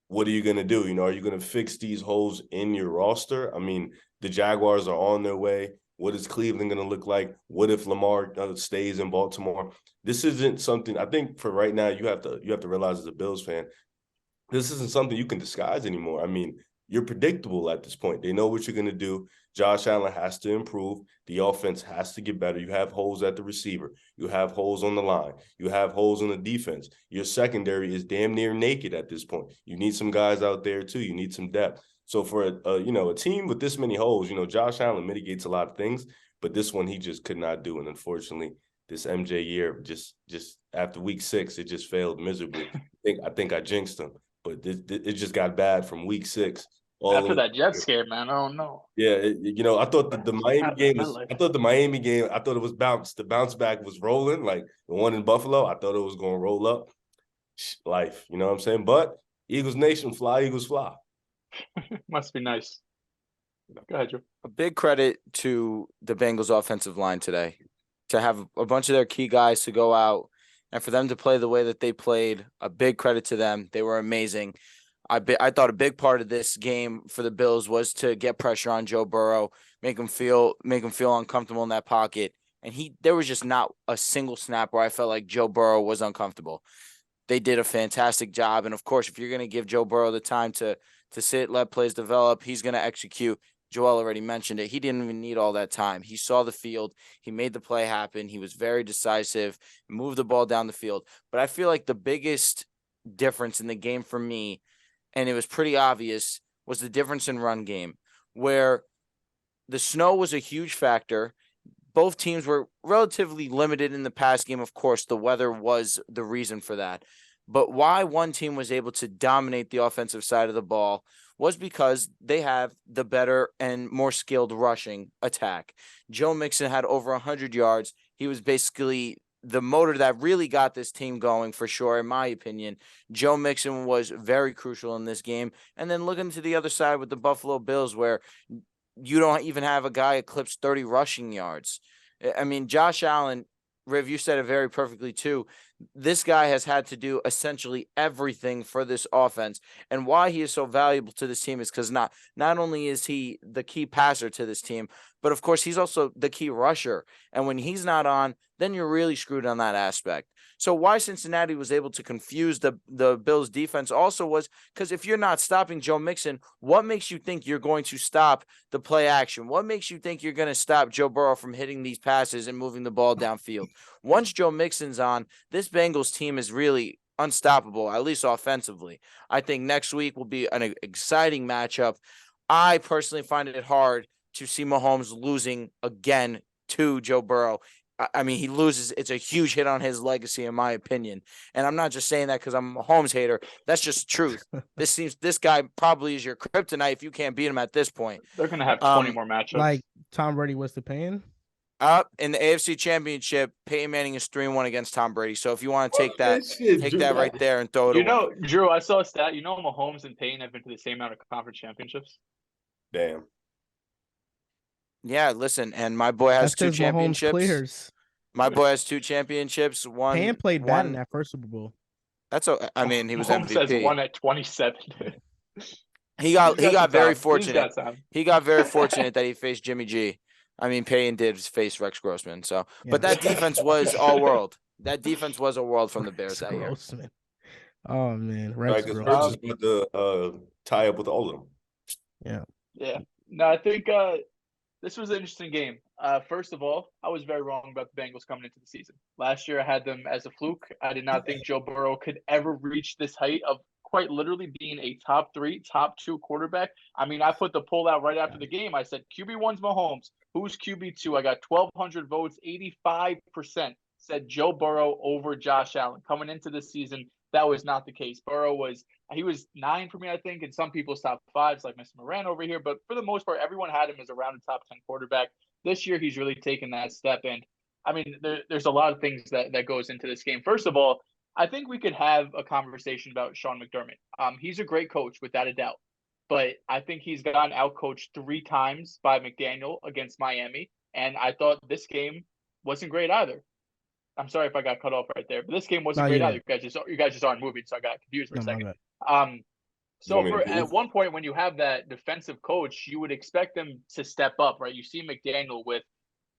What are you going to do? Are you going to fix these holes in your roster? I mean, the Jaguars are on their way. What is Cleveland going to look like? What if Lamar stays in Baltimore? This isn't something, I think for right now, you have to realize as a Bills fan, this isn't something you can disguise anymore. I mean, you're predictable at this point. They know what you're going to do. Josh Allen has to improve. The offense has to get better. You have holes at the receiver. You have holes on the line. You have holes on the defense. Your secondary is damn near naked at this point. You need some guys out there too. You need some depth. So for a team with this many holes, Josh Allen mitigates a lot of things, but this one he just could not do. And unfortunately, this MJ year, just after week 6, it just failed miserably. I think I jinxed him, but it just got bad from week 6. After that Jets game, man, I don't know. Yeah, I thought the Miami game I thought it was bounce. The bounce back was rolling, like the one in Buffalo. I thought it was going to roll up. Life, you know what I'm saying? But Eagles Nation, fly, Eagles fly. Must be nice. Go ahead, Joe. A big credit to the Bengals offensive line today to have a bunch of their key guys to go out and for them to play the way that they played. A big credit to them. They were amazing. I thought a big part of this game for the Bills was to get pressure on Joe Burrow, make him feel uncomfortable in that pocket. And there was just not a single snap where I felt like Joe Burrow was uncomfortable. They did a fantastic job. And of course, if you're going to give Joe Burrow the time to sit, let plays develop, he's going to execute. Joel already mentioned it. He didn't even need all that time. He saw the field. He made the play happen. He was very decisive, moved the ball down the field. But I feel like the biggest difference in the game for me, and it was pretty obvious, was the difference in run game, where the snow was a huge factor. Both teams were relatively limited in the pass game. Of course, the weather was the reason for that. But why one team was able to dominate the offensive side of the ball was because they have the better and more skilled rushing attack. Joe Mixon had over 100 yards. He was basically the motor that really got this team going for sure, in my opinion. Joe Mixon was very crucial in this game. And then looking to the other side with the Buffalo Bills, where you don't even have a guy eclipse 30 rushing yards. I mean, Josh Allen, Riv, you said it very perfectly too. This guy has had to do essentially everything for this offense. And why he is so valuable to this team is because not only is he the key passer to this team, but of course he's also the key rusher. And when he's not on, then you're really screwed on that aspect. So why Cincinnati was able to confuse the Bills defense also was because if you're not stopping Joe Mixon, what makes you think you're going to stop the play action? What makes you think you're going to stop Joe Burrow from hitting these passes and moving the ball downfield? Once Joe Mixon's on, this Bengals team is really unstoppable, at least offensively. I think next week will be an exciting matchup. I personally find it hard to see Mahomes losing again to Joe Burrow. I mean, he loses. It's a huge hit on his legacy, in my opinion. And I'm not just saying that because I'm a Mahomes hater. That's just the truth. This guy probably is your kryptonite if you can't beat him at this point. They're going to have 20 more matchups. Like Tom Brady was the pain? In the AFC Championship, Peyton Manning is 3-1 against Tom Brady. So if you want to take that right there and throw it away. Drew, I saw a stat. Mahomes and Peyton have been to the same amount of conference championships. Damn. Yeah, listen, and my boy has 2 championships. My boy has 2 championships. Payne played bad in that first Super Bowl. I mean, he was Mahomes MVP. has one at 27. He got very fortunate. He got very fortunate that he faced Jimmy G. I mean, Payne did face Rex Grossman. So, yeah. But that defense was all world. That defense was a world from the Bears that year. Oh man, Rex Grossman is about to tie up with all of them. Yeah. Yeah. No, I think this was an interesting game. First of all, I was very wrong about the Bengals coming into the season. Last year, I had them as a fluke. I did not think Joe Burrow could ever reach this height of quite literally being a top 3, top 2 quarterback. I mean, I put the poll out right after the game. I said, QB1's Mahomes. Who's QB2? I got 1,200 votes. 85% said Joe Burrow over Josh Allen. Coming into this season, that was not the case. Burrow was 9 for me, I think, and some people's top 5s, like Mr. Moran over here. But for the most part, everyone had him as around a top 10 quarterback. This year, he's really taken that step. And I mean, there's a lot of things that goes into this game. First of all, I think we could have a conversation about Sean McDermott. He's a great coach, without a doubt. But I think he's gotten outcoached 3 times by McDaniel against Miami. And I thought this game wasn't great either. I'm sorry if I got cut off right there, but this game wasn't great either. You guys just aren't moving, so I got confused for a second. So at one point when you have that defensive coach, you would expect them to step up, right? You see McDaniel with,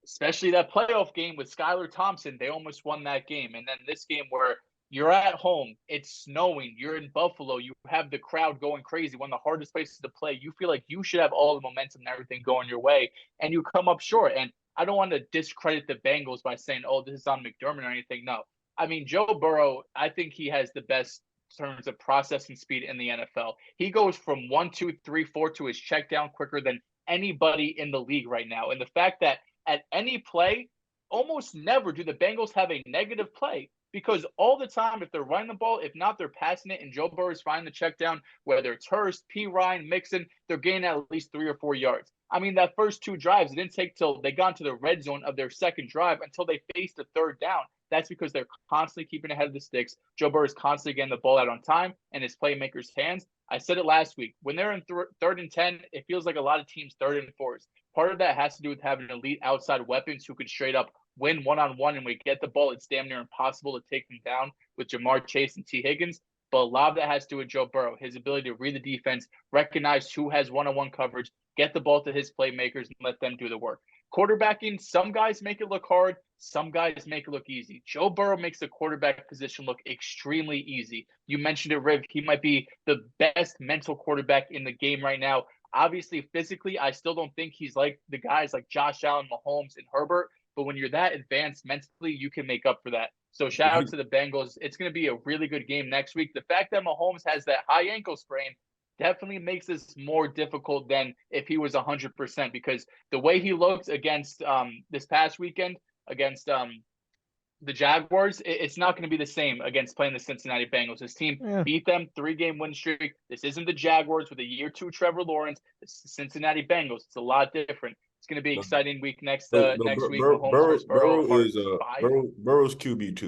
especially that playoff game with Skylar Thompson, they almost won that game. And then this game where you're at home, it's snowing, you're in Buffalo, you have the crowd going crazy, one of the hardest places to play. You feel like you should have all the momentum and everything going your way, and you come up short. And I don't want to discredit the Bengals by saying, oh, this is on McDermott or anything. No. I mean, Joe Burrow, I think he has the best terms of processing speed in the NFL. He goes from 1, 2, 3, 4 to his check down quicker than anybody in the league right now. And the fact that at any play, almost never do the Bengals have a negative play, because all the time, if they're running the ball, if not, they're passing it, and Joe Burrow is finding the check down, whether it's Hurst, P. Ryan, Mixon, they're gaining at least 3 or 4 yards. I mean, that first 2 drives, it didn't take till they got into the red zone of their second drive until they faced the third down. That's because they're constantly keeping ahead of the sticks. Joe Burrow is constantly getting the ball out on time and his playmakers' hands. I said it last week. When they're in 3rd and 10, it feels like a lot of teams 3rd and 4s. Part of that has to do with having elite outside weapons who could straight up win one-on-one, and we get the ball, it's damn near impossible to take them down with Jamar Chase and T. Higgins. But a lot of that has to do with Joe Burrow, his ability to read the defense, recognize who has one-on-one coverage, get the ball to his playmakers, and let them do the work. Quarterbacking, some guys make it look hard, some guys make it look easy. Joe Burrow makes the quarterback position look extremely easy. You mentioned it, Riv. He might be the best mental quarterback in the game right now. Obviously, physically, I still don't think he's like the guys like Josh Allen, Mahomes, and Herbert. But when you're that advanced mentally, you can make up for that. So shout out to the Bengals. It's going to be a really good game next week. The fact that Mahomes has that high ankle sprain definitely makes this more difficult than if he was 100%, because the way he looked against this past weekend against the Jaguars, it's not going to be the same against playing the Cincinnati Bengals. His team beat them, 3-game win streak. This isn't the Jaguars with a year 2 Trevor Lawrence. It's the Cincinnati Bengals. It's a lot different. It's going to be an exciting week next week. Mahomes Burrow's QB2.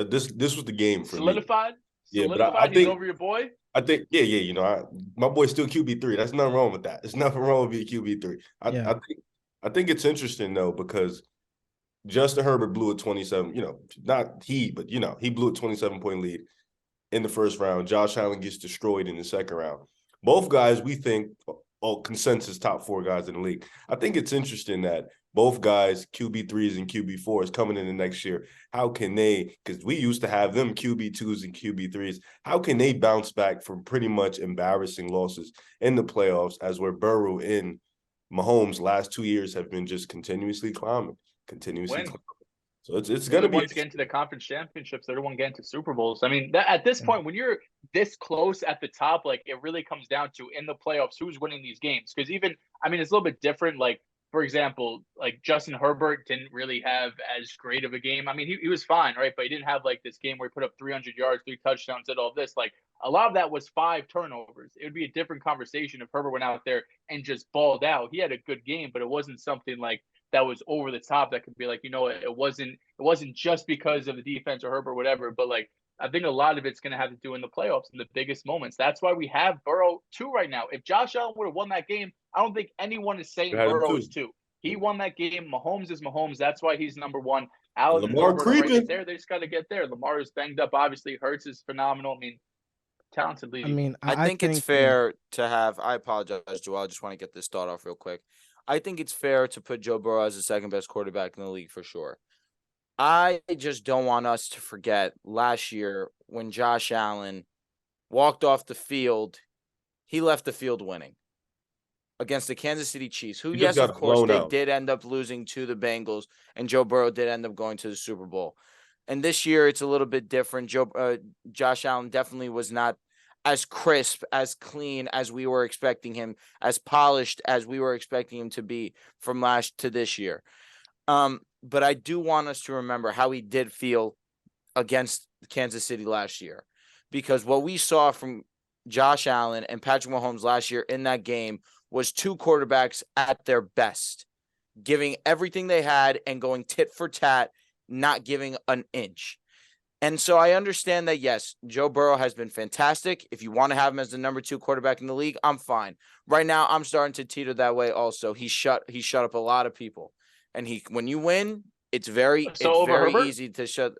This was the game for solidified. Me. Solidified. Yeah, but I think he's over your boy. I think You know, my boy's still QB3. That's nothing wrong with that. There's nothing wrong with being QB3. I think it's interesting though, because Justin Herbert blew a 27. You know, not he, but you know, he blew a 27-point lead in the first round. Josh Allen gets destroyed in the second round. Both guys, we think, all consensus top 4 guys in the league. I think it's interesting that both guys, QB3s and QB4s, coming in the next year. How can they, because we used to have them QB2s and QB3s, how can they bounce back from pretty much embarrassing losses in the playoffs, as where Burrow and Mahomes last 2 years have been just continuously climbing. So it's going to be ones getting to the conference championships. They're the one getting to Super Bowls. I mean, at this point, when you're this close at the top, like, it really comes down to in the playoffs who's winning these games. Because even, I mean, it's a little bit different. Like, for example, like Justin Herbert didn't really have as great of a game. I mean, he was fine, right? But he didn't have like this game where he put up 300 yards, 3 touchdowns, did all this. Like, a lot of that was 5 turnovers. It would be a different conversation if Herbert went out there and just balled out. He had a good game, but it wasn't something like that was over the top that could be like, you know, it wasn't just because of the defense or Herbert or whatever, but like, I think a lot of it's going to have to do in the playoffs in the biggest moments. That's why we have Burrow 2 right now. If Josh Allen would have won that game, I don't think anyone is saying Burrow is 2. He won that game. Mahomes is Mahomes. That's why he's number 1. Allen and Herbert are right there. They just got to get there. Lamar is banged up. Obviously, Hurts is phenomenal. I mean, talented league. I mean, I think it's fair to have. I apologize, Joel. I just want to get this thought off real quick. I think it's fair to put Joe Burrow as the second best quarterback in the league for sure. I just don't want us to forget last year when Josh Allen walked off the field, he left the field winning. against the Kansas City Chiefs, who, You just yes, of got course, blown they out. did end up losing to the Bengals, and Joe Burrow did end up going to the Super Bowl. And this year, it's a little bit different. Josh Allen definitely was not as crisp, as clean as we were expecting him, as polished as we were expecting him to be from last to this year. But I do want us to remember how he did feel against Kansas City last year, because what we saw from Josh Allen and Patrick Mahomes last year in that game was two quarterbacks at their best, giving everything they had and going tit for tat, not giving an inch. And so I understand that, yes, Joe Burrow has been fantastic. If you want to have him as the number 2 quarterback in the league, I'm fine. Right now, I'm starting to teeter that way also. He shut up a lot of people. And when you win, it's very easy to shut.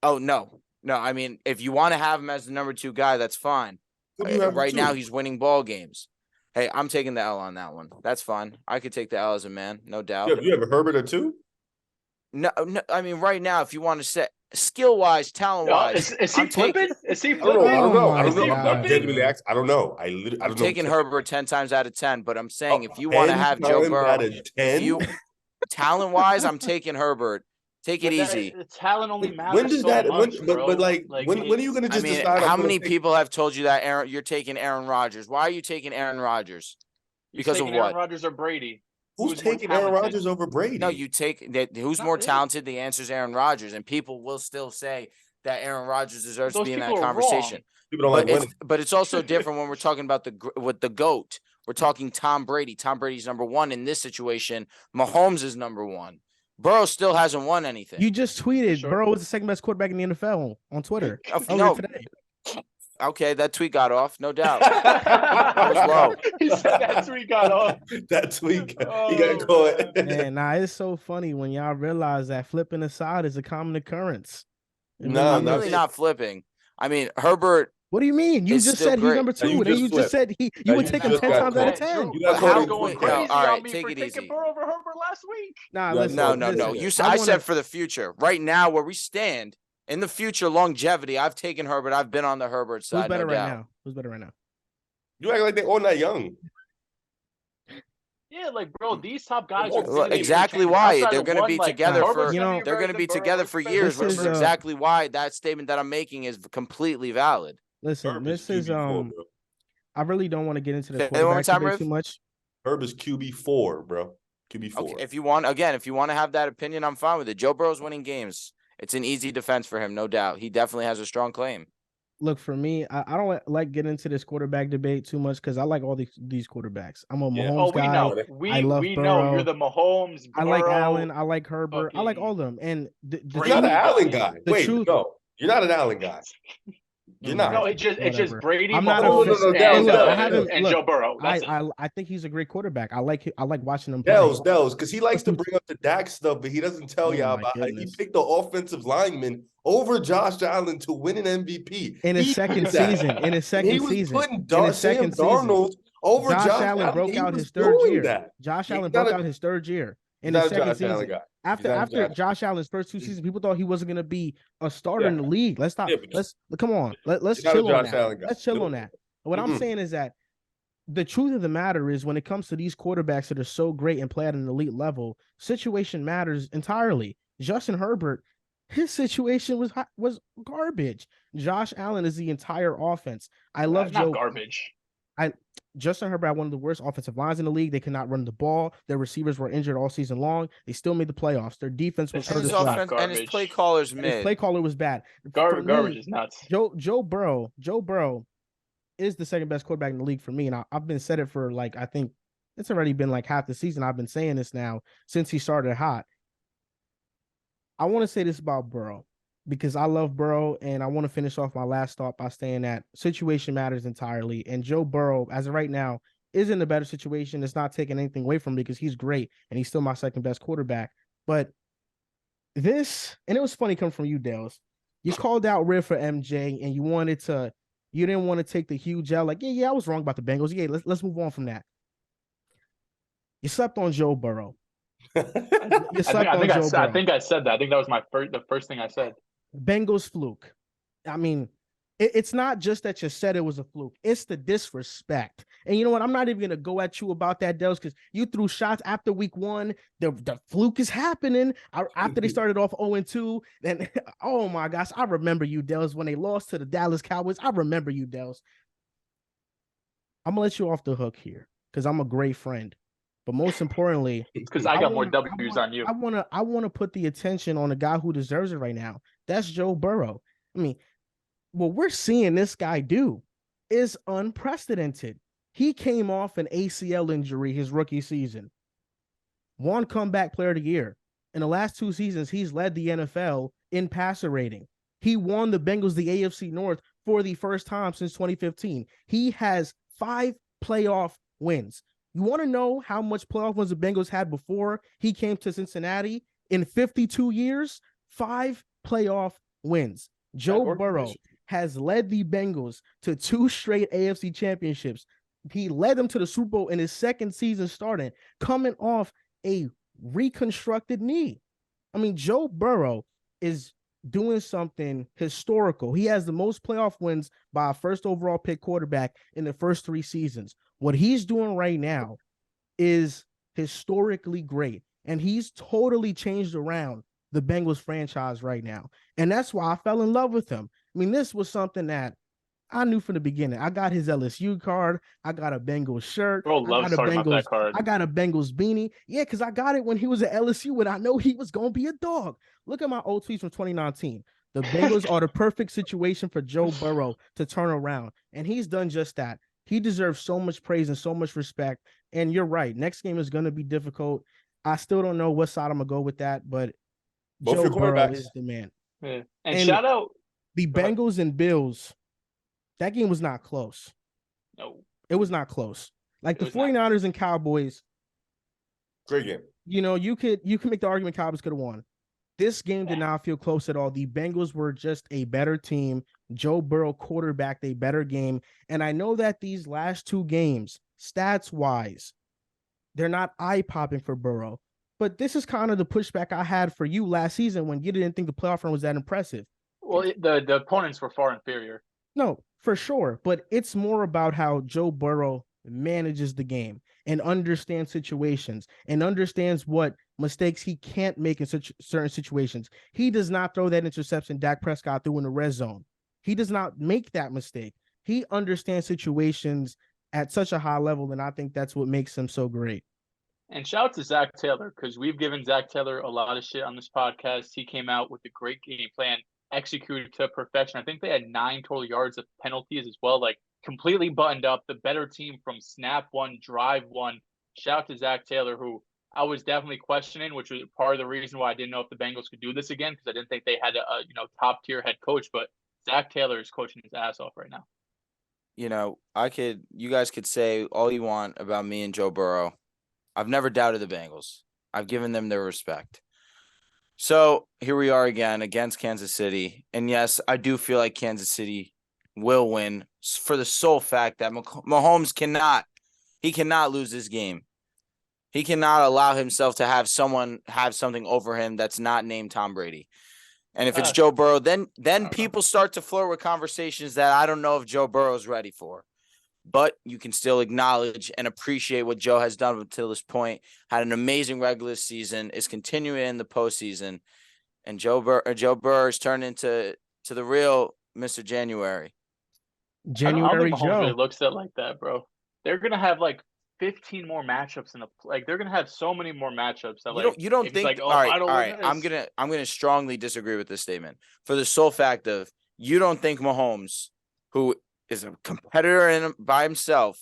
Oh, no. No, I mean, if you want to have him as the number 2 guy, that's fine. Who do you have Right two? now, he's winning ball games. Hey, I'm taking the L on that one. That's fine. I could take the L as a man, no doubt. You have Herbert at 2? No, I mean, right now, if you want to say skill-wise, talent-wise, is he flipping? Is he I don't know. flipping? I don't know. Oh I don't my know. I'm God. genuinely asking. I don't know. I don't I'm know. taking Herbert 10 times out of 10, but I'm saying if you want to 10 have Joe times Burrow, out of 10? talent-wise, I'm taking Herbert. Take it easy. The talent only matters When does so that? much, bro. When are you going to I just mean, decide? how many people have told you that you're taking Aaron Rodgers? Why are you taking Aaron Rodgers? Because of what? Aaron Rodgers or Brady? Who's taking Aaron Rodgers over Brady? No, you take that. Who's more talented? The answer is Aaron Rodgers, and people will still say that Aaron Rodgers deserves to be in that conversation. People don't like winning. But it's also different when we're talking about with the GOAT. We're talking Tom Brady. Tom Brady's number 1 in this situation. Mahomes is number 1. Burrow still hasn't won anything. You just tweeted Burrow was the second best quarterback in the NFL on Twitter. No. Today. Okay, that tweet got off, no doubt. That was low. He said that tweet got off. That tweet, he got caught. Man, it's so funny when y'all realize that flipping aside is a common occurrence. I'm really not flipping. I mean, Herbert. What do you mean? You just said he's number 2. Then you just said you would take him 10 times out of 10. You got going crazy all right, on me take for it taking easy. Burrow over Herbert last week. No. I said for the future. Right now, where we stand in the future, longevity. I've taken Herbert. I've been on the Herbert side. Who's better no right doubt. now? Who's better right now? You act like they're all not young. Yeah, like bro, these top guys are exactly why they're going to be together for. They're going to be together for years, which is exactly why that statement that I'm making is completely valid. Listen, this is I really don't want to get into the quarterback debate too much. Herb is QB4, bro. QB4. Okay, if you want to have that opinion, I'm fine with it. Joe Burrow's winning games. It's an easy defense for him, no doubt. He definitely has a strong claim. Look, for me, I don't like getting into this quarterback debate too much because I like all these quarterbacks. I'm a Mahomes guy. I love we Burrow. know you're the Mahomes. Burrow, I like Allen. I like Herbert. I like all of them. And you're not an Allen guy. Wait, no, you're not an Allen guy. You're not. No, it's just Brady, I'm Mahomes, not and Joe Burrow. I think he's a great quarterback. I like watching him. Dehls, because he likes to bring up the Dak stuff, but he doesn't tell y'all about how he picked the offensive lineman over Josh Allen to win an MVP in his second season. In his second season, putting Sam Darnold over Josh Allen. Broke out his third year. Josh Allen broke out his third year in his second season. After Josh Allen's first 2 seasons, people thought he wasn't going to be a starter in the league. Let's stop. Come on. Let's chill on that. Let's chill on that. What I'm saying is that the truth of the matter is when it comes to these quarterbacks that are so great and play at an elite level, situation matters entirely. Justin Herbert, his situation was garbage. Josh Allen is the entire offense. I love Joe. Garbage. Justin Herbert had one of the worst offensive lines in the league. They could not run the ball. Their receivers were injured all season long. They still made the playoffs. Their defense was hurt as well. And his play caller's mid. His play caller was bad. Garbage is nuts. Joe Burrow is the second best quarterback in the league for me. And I've been said it for I think it's already been half the season. I've been saying this now since he started hot. I want to say this about Burrow because I love Burrow, and I want to finish off my last thought by saying that situation matters entirely. And Joe Burrow, as of right now, is in a better situation. It's not taking anything away from him because he's great, and he's still my second best quarterback. But this, and it was funny coming from you, Dehls. You called out Riv for MJ, and you didn't want to take the huge L. I was wrong about the Bengals. Yeah, let's move on from that. You slept on Joe Burrow. I think I said that. I think that was the first thing I said. Bengals fluke. I mean, It's not just that you said it was a fluke. It's the disrespect. And you know what? I'm not even going to go at you about that, Dehls, because you threw shots after week 1. The fluke is happening. After they started off 0-2. Then, oh my gosh, I remember you, Dehls, when they lost to the Dallas Cowboys. I remember you, Dehls. I'm going to let you off the hook here because I'm a great friend. But most importantly, because I got more W's on you. I want to put the attention on the guy who deserves it right now. That's Joe Burrow. I mean, what we're seeing this guy do is unprecedented. He came off an ACL injury his rookie season. Won comeback player of the year. In the last 2 seasons, he's led the NFL in passer rating. He won the Bengals the AFC North for the first time since 2015. He has 5 playoff wins. You want to know how much playoff wins the Bengals had before he came to Cincinnati? In 52 years, 5 playoff wins. Joe Burrow has led the Bengals to 2 straight AFC championships. He led them to the Super Bowl in his second season starting, coming off a reconstructed knee. I mean, Joe Burrow is doing something historical. He has the most playoff wins by a first overall pick quarterback in the first 3 seasons. What he's doing right now is historically great, and he's totally changed around the Bengals franchise right now. And that's why I fell in love with him. I mean, this was something that I knew from the beginning. I got his LSU card. I got a Bengals shirt. Bro loves talking about that card. I got a Bengals beanie. Yeah, because I got it when he was at LSU, and I know he was going to be a dog. Look at my old tweets from 2019. The Bengals are the perfect situation for Joe Burrow to turn around, and he's done just that. He deserves so much praise and so much respect, and you're right. Next game is going to be difficult. I still don't know what side I'm going to go with that, but Both Joe Burrow is the man. Yeah. And shout out the Bengals and Bills. That game was not close. No. It was not close. Like the 49ers and Cowboys. Great game. You know, you could make the argument Cowboys could have won. This game did not feel close at all. The Bengals were just a better team. Joe Burrow quarterbacked a better game. And I know that these last 2 games, stats-wise, they're not eye-popping for Burrow. But this is kind of the pushback I had for you last season when you didn't think the playoff run was that impressive. Well, the opponents were far inferior. No, for sure. But it's more about how Joe Burrow manages the game and understands situations and understands what mistakes he can't make in such certain situations. He does not throw that interception Dak Prescott threw in the red zone. He does not make that mistake. He understands situations at such a high level, and I think that's what makes him so great. And shout out to Zach Taylor, because we've given Zach Taylor a lot of shit on this podcast. He came out with a great game plan, executed to perfection. I think they had 9 total yards of penalties as well, like completely buttoned up. The better team from snap 1, drive 1. Shout out to Zach Taylor, who I was definitely questioning, which was part of the reason why I didn't know if the Bengals could do this again, because I didn't think they had a top tier head coach. But Zach Taylor is coaching his ass off right now. You know, you guys could say all you want about me and Joe Burrow. I've never doubted the Bengals. I've given them their respect. So here we are again against Kansas City. And yes, I do feel like Kansas City will win for the sole fact that Mahomes cannot lose this game. He cannot allow himself to have someone have something over him that's not named Tom Brady. And if it's Joe Burrow, then people start to flirt with conversations that I don't know if Joe Burrow is ready for. But you can still acknowledge and appreciate what Joe has done until this point. Had an amazing regular season, is continuing in the postseason, and Joe Burrow has turned into the real Mr. January. I don't think Mahomes really looks at it like that, bro. They're gonna have like 15 more matchups they're gonna have so many more matchups that you don't think like, all right. I'm gonna strongly disagree with this statement for the sole fact of you don't think Mahomes, who is a competitor by himself,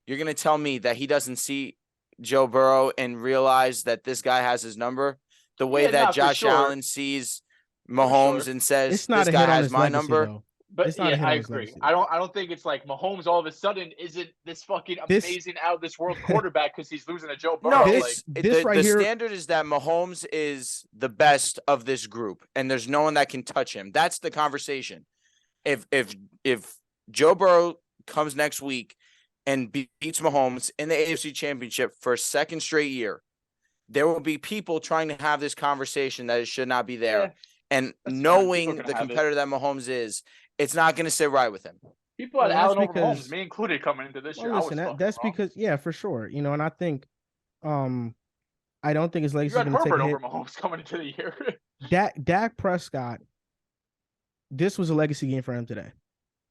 you're going to tell me that he doesn't see Joe Burrow and realize that this guy has his number the way that Josh Allen sees Mahomes and says, this guy has my number. Though. But yeah, I agree. I don't think it's like Mahomes all of a sudden isn't this fucking amazing out of this world quarterback because he's losing to Joe Burrow. No, the standard is that Mahomes is the best of this group and there's no one that can touch him. That's the conversation. If Joe Burrow comes next week and beats Mahomes in the AFC Championship for a second straight year, there will be people trying to have this conversation that it should not be there. And That's fine. knowing People are the gonna have it. competitor that Mahomes is, it's not going to sit right with him. People had Well, that's Allen over Mahomes, because- me included, coming into this Well, year. listen, I was fucking that's wrong. because for sure, and I think, I don't think his You legacy is had going to take Herbert a over hit. Mahomes coming into the year. Dak Prescott, this was a legacy game for him today,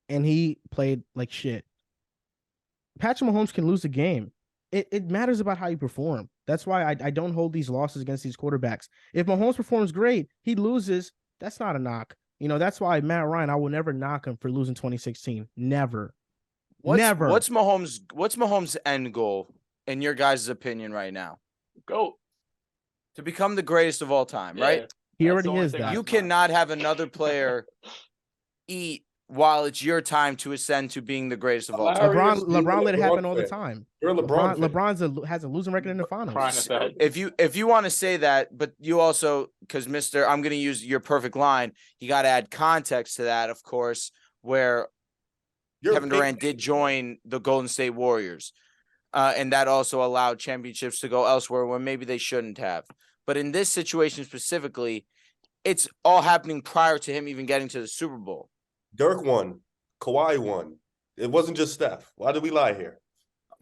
and he played like shit. Patrick Mahomes can lose the game. It matters about how you perform. That's why I don't hold these losses against these quarterbacks. If Mahomes performs great, he loses. That's not a knock. That's why Matt Ryan, I will never knock him for losing 2016. Never. Never. What's Mahomes' end goal in your guys' opinion right now? Go. To become the greatest of all time, Yeah. right? He That's already the only is thing that. I You mind. cannot have another player eat while it's your time to ascend to being the greatest of all time. Hilarious being a LeBron let it LeBron happen all the fan. time. You're a LeBron fan. LeBron has a losing record in the finals. Crying at that. If you want to say that, but you also, because Mr. I'm going to use your perfect line, you got to add context to that, of course, where You're Kevin Durant did join the Golden State Warriors. And that also allowed championships to go elsewhere when maybe they shouldn't have. But in this situation specifically, it's all happening prior to him even getting to the Super Bowl. Dirk won. Kawhi won. It wasn't just Steph. Why did we lie here?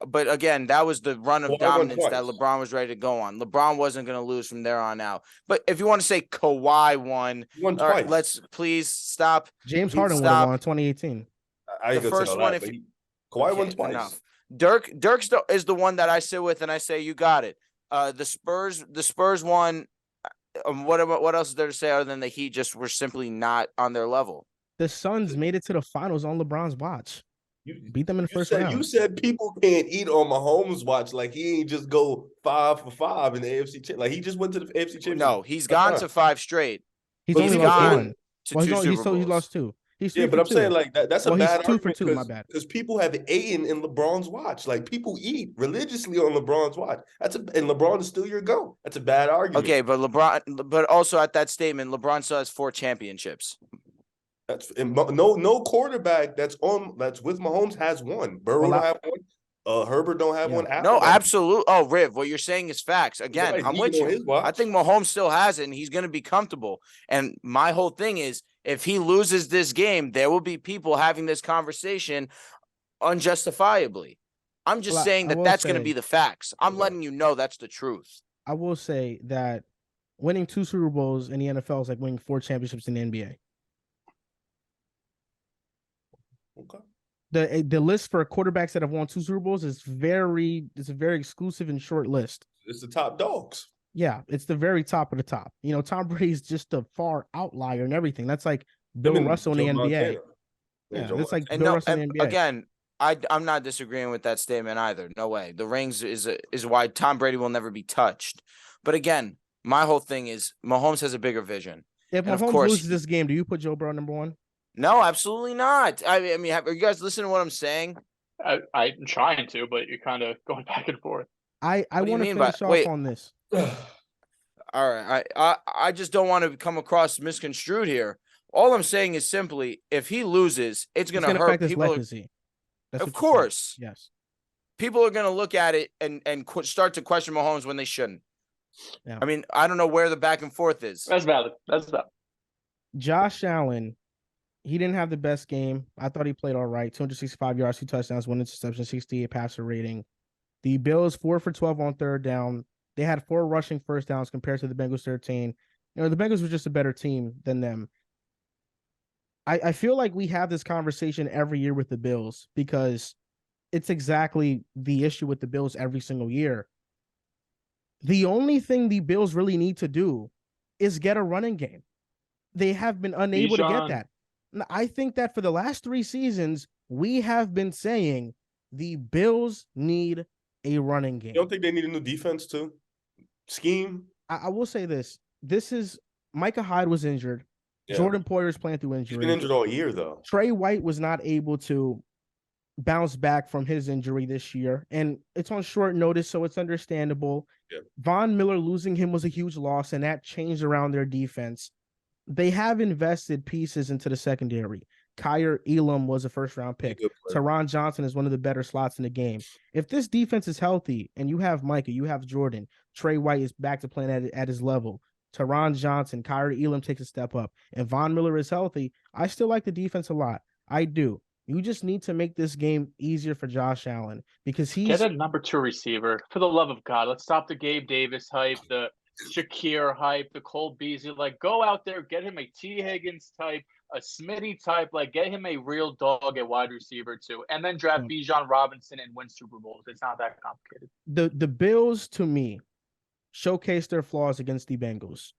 But again, that was the run of Kawhi won dominance twice. that LeBron was ready to go on. LeBron wasn't going to lose from there on out. But if you want to say Kawhi won, He won all right, twice. let's please stop. James Harden would have Stop. won in 2018. I ain't The gonna say first all one, that, if but you- Kawhi won Okay, twice. enough. Dirk is the one that I sit with, and I say you got it. The Spurs won. What else is there to say other than the Heat just were simply not on their level? The Suns made it to the finals on LeBron's watch. You, Beat them in the you first said, round. You said people can't eat on Mahomes' watch. Like he ain't just go 5 for 5 in the AFC. Like he just went to the AFC Championship. No, he's gone to 5 straight. He's But only he's lost gone one. to Well, 2 Super Bowls. he lost 2. He's 3 Yeah, for but I'm 2. saying like that's Well, a he's bad 2 for argument 2, my bad. because people have Aiden in LeBron's watch. Like people eat religiously on LeBron's watch. And LeBron is still your GOAT. That's a bad argument. Okay, but also at that statement, LeBron still has 4 championships. No quarterback that's with Mahomes has one. Burrow don't have one. Herbert don't have one. No, Allen absolutely. Oh, Riv, what you're saying is facts. Again, Nobody's I'm with eating on you. his watch. I think Mahomes still has it, and he's going to be comfortable. And my whole thing is, if he loses this game, there will be people having this conversation unjustifiably. I'm just saying that's going to be the facts. I'm letting you know that's the truth. I will say that winning 2 Super Bowls in the NFL is like winning 4 championships in the NBA. Okay. The list for quarterbacks that have won 2 Super Bowls is a very exclusive and short list. It's the top dogs. Yeah, it's the very top of the top. Tom Brady's just a far outlier and everything. That's like Bill Russell in the NBA. Yeah, that's like Bill Russell in the NBA. Again, I'm not disagreeing with that statement either. No way. The rings is why Tom Brady will never be touched. But again, my whole thing is Mahomes has a bigger vision. If Mahomes loses this game, do you put Joe Burrow number 1? No, absolutely not. I mean, are you guys listening to what I'm saying? I'm trying to, but you're kind of going back and forth. I want to finish off on this. All right. I just don't want to come across misconstrued here. All I'm saying is simply, if he loses, it's going to hurt people. Legacy. Of course. Yes. People are going to look at it and start to question Mahomes when they shouldn't. Yeah. I mean, I don't know where the back and forth is. That's valid. Josh Allen, he didn't have the best game. I thought he played all right. 265 yards, 2 touchdowns, 1 interception, 68 passer rating. The Bills 4 for 12 on 3rd down. They had 4 rushing first downs compared to the Bengals 13. The Bengals were just a better team than them. I feel like we have this conversation every year with the Bills because it's exactly the issue with the Bills every single year. The only thing the Bills really need to do is get a running game. They have been unable to get that. I think that for the last 3 seasons, we have been saying the Bills need a running game. You don't think they need a new defense too? Scheme? I will say this. Micah Hyde was injured. Yeah. Jordan Poyer's playing through injury. He's been injured all year, though. Trey White was not able to bounce back from his injury this year, and it's on short notice, so it's understandable. Yeah. Von Miller losing him was a huge loss, and that changed around their defense. They have invested pieces into the secondary. Kyer Elam was a first-round pick. Teron Johnson is one of the better slots in the game. If this defense is healthy and you have Micah, you have Jordan, Trey White is back to playing at his level, Teron Johnson, Kyrie Elam takes a step up, and Von Miller is healthy, I still like the defense a lot. I do. You just need to make this game easier for Josh Allen because he's Get a number 2 receiver. For the love of God, let's stop the Gabe Davis hype, the Shakir hype, the Cole Beasley. Like, go out there, get him a T. Higgins type, a Smitty type. Like, get him a real dog at wide receiver too, and then draft Bijan Robinson and win Super Bowls. It's not that complicated. The Bills, to me, showcase their flaws against the Bengals.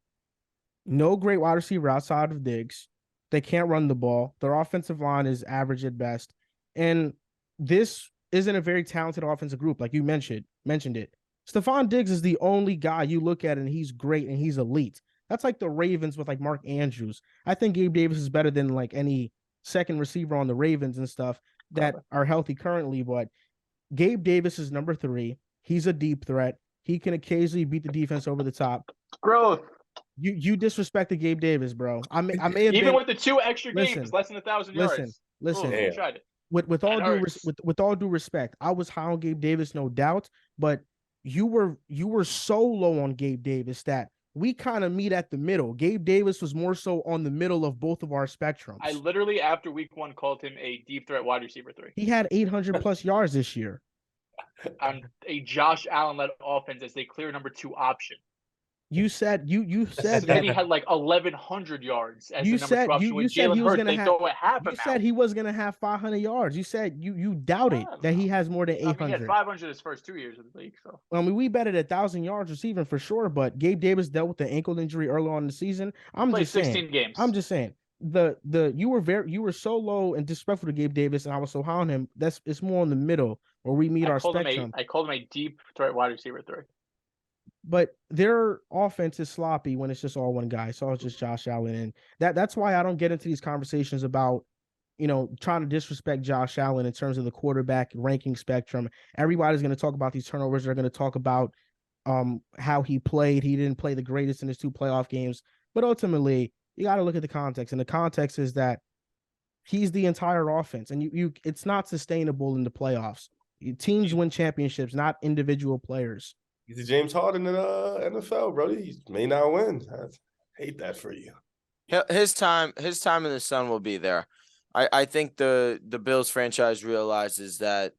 No great wide receiver outside of Diggs. They can't run the ball. Their offensive line is average at best. And this isn't a very talented offensive group, like you mentioned it. Stephon Diggs is the only guy you look at and he's great and he's elite. That's like the Ravens with like Mark Andrews. I think Gabe Davis is better than like any second receiver on the Ravens and stuff that are healthy currently. But Gabe Davis is number 3. He's a deep threat. He can occasionally beat the defense over the top. Growth. You disrespected Gabe Davis, bro. I may have even been, with the 2 extra games, less than 1,000 yards. Listen. Ooh, tried it. With all due respect, I was high on Gabe Davis, no doubt. But you were so low on Gabe Davis that we kind of meet at the middle. Gabe Davis was more so on the middle of both of our spectrums. I literally, after week 1, called him a deep threat wide receiver 3. He had 800 plus yards this year. On a Josh Allen-led offense as a clear number 2 option. You said that that he had like 1,100 yards as you the number said 2 option. you When said he Jalen was Hurts, gonna they have. throw it half You amount. said he was gonna have 500 yards. You said you doubted that he has more than 800. He had 500 his first 2 years of the league. So I mean, we betted 1,000 yards receiving for sure, but Gabe Davis dealt with the ankle injury early on in the season. I'm just 16 saying. games. I'm just saying. You were so low and disrespectful to Gabe Davis, and I was so high on him. It's more in the middle where we meet our spectrum. I called him a deep threat wide receiver 3. But their offense is sloppy when it's just all one guy. So it's just Josh Allen, and that's why I don't get into these conversations about, trying to disrespect Josh Allen in terms of the quarterback ranking spectrum. Everybody's going to talk about these turnovers. They're going to talk about how he played. He didn't play the greatest in his 2 playoff games, but ultimately you got to look at the context, and the context is that he's the entire offense, and it's not sustainable in the playoffs. Teams win championships, not individual players. He's the James Harden in NFL, bro. He may not win. I hate that for you. His time in the sun will be there. I think the Bills franchise realizes that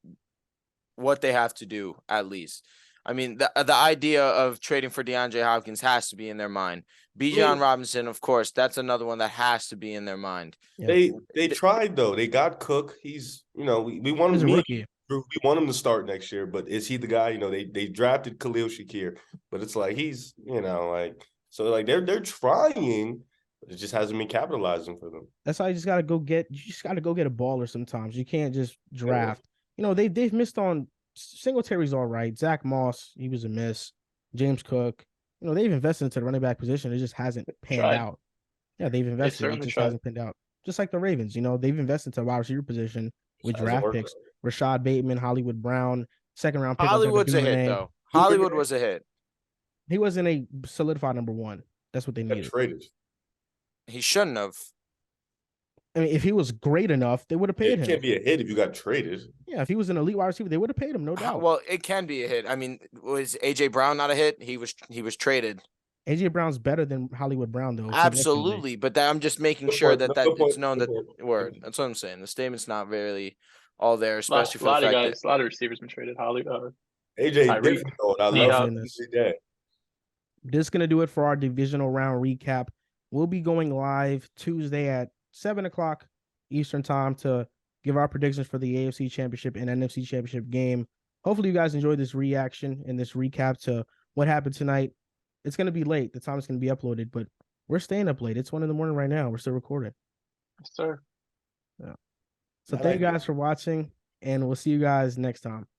what they have to do, at least. I mean, the idea of trading for DeAndre Hopkins has to be in their mind. Bijan Robinson, of course, that's another one that has to be in their mind. Yeah. They tried though. They got Cook. He's we want him. We want him to start next year, but is he the guy? They drafted Khalil Shakir, but it's like he's they're trying, but it just hasn't been capitalizing for them. That's why you just gotta go get a baller sometimes. You can't just draft. They've missed on Singletary's all right. Zach Moss, he was a miss. James Cook, they've invested into the running back position. It just hasn't panned out. Yeah, they've invested. It just hasn't panned out. Just like the Ravens, they've invested into the wide receiver position with draft picks. Rashad Bateman, Hollywood Brown, second-round pick. Hollywood's a hit, though. Hollywood was a hit. He wasn't a solidified number 1. That's what they needed. Traded. He shouldn't have. I mean, if he was great enough, they would have paid him. It can't be a hit if you got traded. Yeah, if he was an elite wide receiver, they would have paid him, no doubt. Well, it can be a hit. I mean, was A.J. Brown not a hit? He was traded. A.J. Brown's better than Hollywood Brown, though. Absolutely, but I'm just making sure that it's known that word. That's what I'm saying. The statement's not really all there, especially for the fact that a lot of receivers been traded. AJ different though. I love that. This is gonna do it for our divisional round recap. We'll be going live Tuesday at 7:00 Eastern time to give our predictions for the AFC Championship and NFC Championship game. Hopefully, you guys enjoyed this reaction and this recap to what happened tonight. It's gonna be late. The time is gonna be uploaded, but we're staying up late. It's 1 a.m. right now. We're still recording. Yes, sir. Yeah. So thank you guys for watching, and we'll see you guys next time.